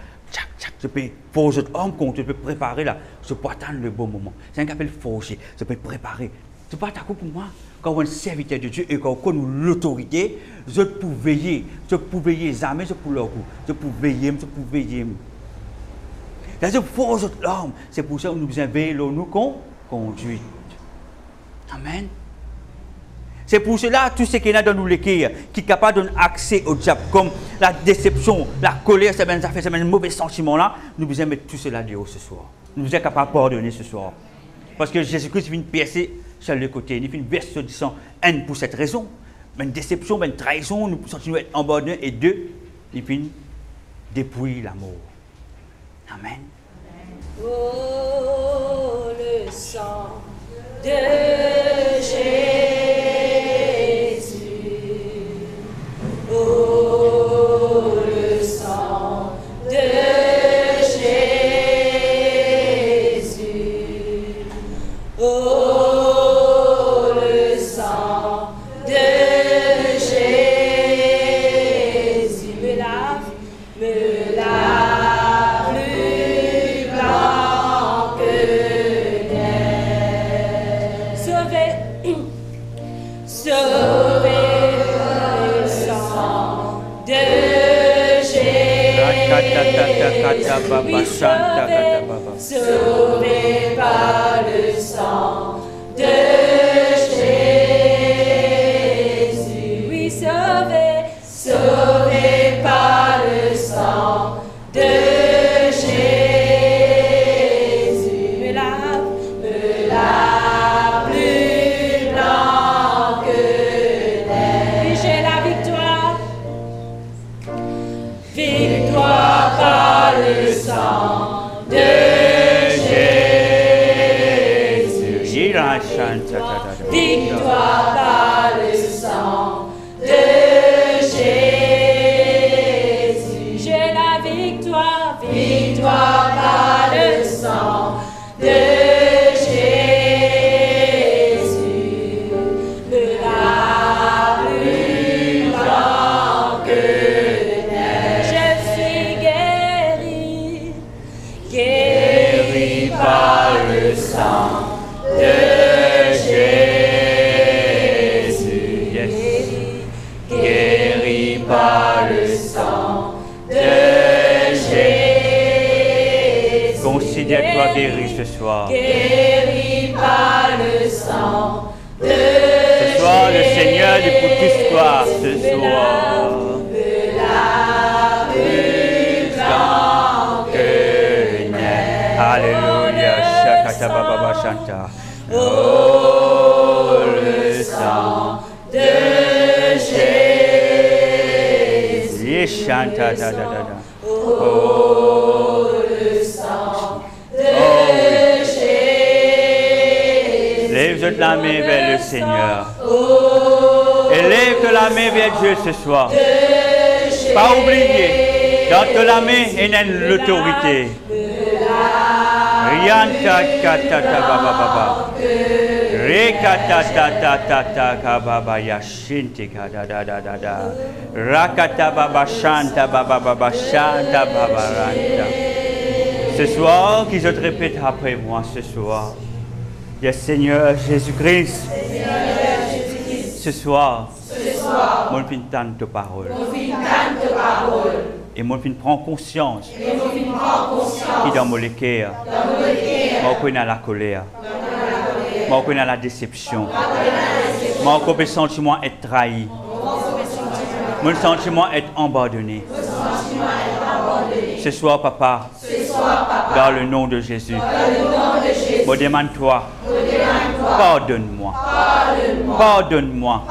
Je peux forger homme contre. Je peux préparer là. Je peux attendre le bon moment. C'est un appel forger. Je peux préparer. Ce n'est pas ta coupe pour moi. Quand on est serviteur de Dieu et quand on a l'autorité, je peux veiller. Je peux veiller les armées, je peux leur coup. Je peux veiller. C'est pour l'homme. C'est pour ça que nous devons veiller nous conduire. Amen. C'est pour cela, tout ce qui est dans nous, qui est capable de donner accès au diable, comme la déception, la colère, ces mauvais sentiments-là, nous vous mettre tout cela dehors ce soir. Nous sommes capables de pardonner ce soir. Parce que Jésus-Christ vient percer sur le côté. Il vient verser disant haine pour cette raison. Mais une déception, une trahison, nous sentons être abandonnés. Et deux, il vient dépouiller l'amour. Amen. Oh, le sang de Jésus. Oh, le sang de Jésus. Oh, le sang de Jésus me lave plus blanc que neige. Sauvé, sauvé par le sang de Jésus. Oui, sauvé par le sang de Jésus. Oui, sauvé, sauvé par le sang de Jésus. Me lave plus blanc que neige. Et j'ai la victoire. Victoire par le sang de Jésus. Victoire par le sang de Jésus. J'ai la victoire. Victoire par le sang de Jésus. Me lave plus blanc que neige. Je suis guéri par le sang de Jésus. Yes. Guéri par le sang de Jésus. Considère-toi guéri ce soir. Guéri par le sang de Ce soir, le Seigneur dit pour tout soir, ce soir. Me lave plus blanc que neige. Alléluia. Shakata Baba Bashanta. Oh, le sang de Jésus. Yeshanta da da da da. Oh, le sang de Jésus. Lève la main vers le Seigneur. Oh, Et lève la main vers Dieu ce soir. Pas oublier, dans la main, il y a l'autorité. Rianta katata baba baba. Rekata tata tata kababa yashinti kada da da da da. Rakata baba shanta baba baba shanta baba ranta. Ce soir, qu'ils te répètent après moi ce soir. Yes, Seigneur Jésus-Christ. Ce soir, mon fin tente de parole. Et mon fin prend conscience. Qui dans mon cœur, mon connaît la colère, mon connaît la déception, mon connaît le sentiment d'être trahi, mon sentiment d'être abandonné. Ce soir, papa, dans le nom de Jésus, me demande-toi, pardonne-moi, pardonne-moi.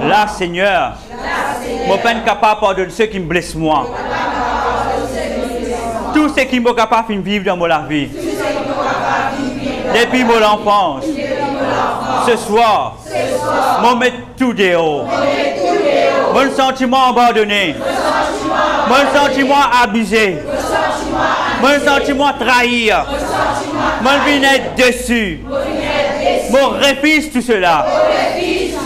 Là, Seigneur, je suis capable de pardonner ceux qui me blessent moi. Tout ce qui me capable de vivre dans ma vie. Depuis mon enfance. Ce soir, je mets tout dehors. Mon sentiment abandonné. Mon sentiment abusé. Mon sentiment trahir. Mon vie être dessus. Mon refuse tout cela.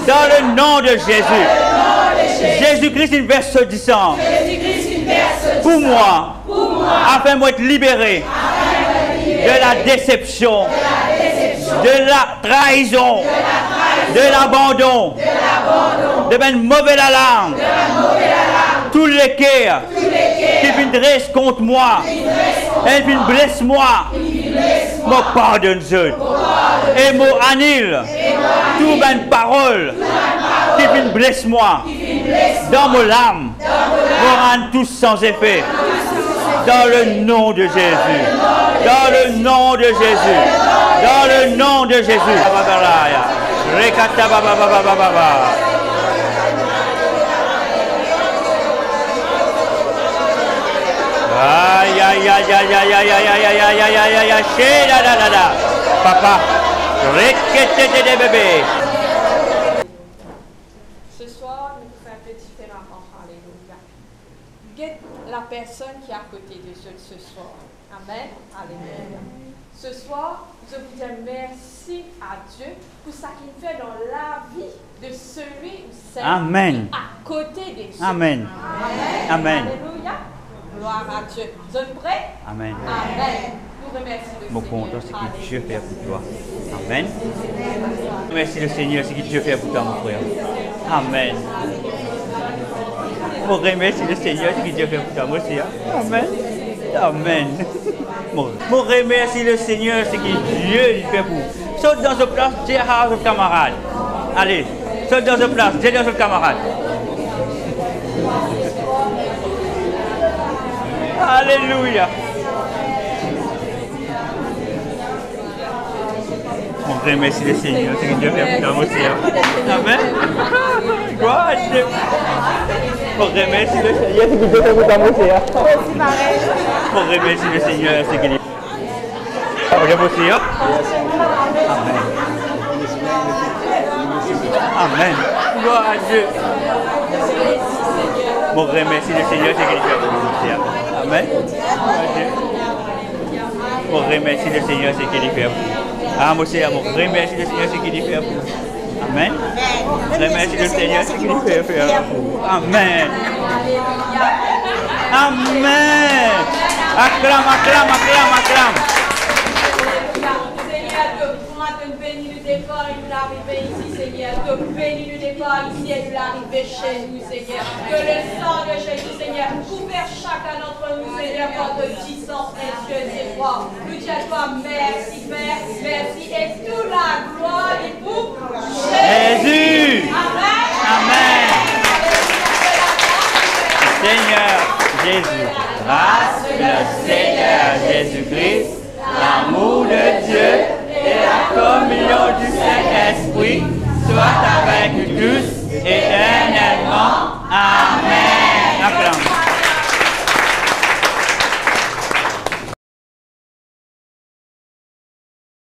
Dans le nom de Jésus. Jésus-Christ une verse du sang. Pour moi. Afin d'être libéré. De la déception. De la trahison. De l'abandon. De ma mauvaise alarme. Tous les cœurs qui viennent dresser contre moi. Et viennent blesser moi. Me pardonne. Et me annule. Tout bonne parole qui vient blesse moi dans mon âme, me rend tous sans effet. Dans le nom de Jésus. Dans le nom de Jésus. Dans le nom de Jésus. Rekata baba baba baba. Aïe aïe aïe aïe aïe aïe aïe aïe aïe aïe aïe aïe aïe. Papa, rekete des bébés. Ce soir, nous faisons un peu différemment. Alléluia. Guette la personne qui est à côté de ce soir. Amen. Alléluia. Ce soir, je vous dis merci à Dieu pour ce qu'il fait dans la vie de celui ou celle Amen. à côté de Dieu. Amen. Amen. Alléluia. Gloire à Dieu. Vous êtes prêts? Amen. Amen. Nous remercions le Mon Seigneur. content, c'est que Dieu fait pour toi. Amen. Merci le Seigneur, c'est que Dieu fait pour toi, mon frère. Amen. Je remercie le Seigneur, c'est que Dieu fait pour toi, mon frère. Amen. Amen. Je remercie le Seigneur, c'est que Dieu fait pour vous. Saute dans ce place, dis à votre camarade. Allez, saute dans ce place, dis à votre camarade. Alléluia. On remercie le Seigneur, c'est que Dieu fait pour toi aussi. Amen. Gloire à Dieu. On remercie le Seigneur, c'est que Dieu fait pour toi aussi. On remercie le Seigneur, c'est que Dieu fait pour toi aussi. Amen. Amen. Gloire à Dieu. On remercie le Seigneur, c'est que Dieu fait pour toi aussi. Amen. On remercie le Seigneur, c'est qu'il fait. Ah, mon Seigneur, on remercie le Seigneur, c'est qu'il fait. Amen. Remercie le Seigneur, c'est qu'il fait. Amen. Amen. Acclame, acclame, acclame, acclame. Seigneur, te bénis le départ et nous l'arrivée ici, Seigneur. Te bénis le départ ici et nous l'arrivée chez nous, Seigneur. Que le sang de Jésus, Seigneur, couvert chacun d'entre nous, Seigneur, par de puissance précieuse et foi. Nous disons à toi, merci, Père, merci, et toute la gloire est pour Jésus. Amen. Amen. Seigneur Jésus, grâce de Seigneur Jésus-Christ, l'amour de Dieu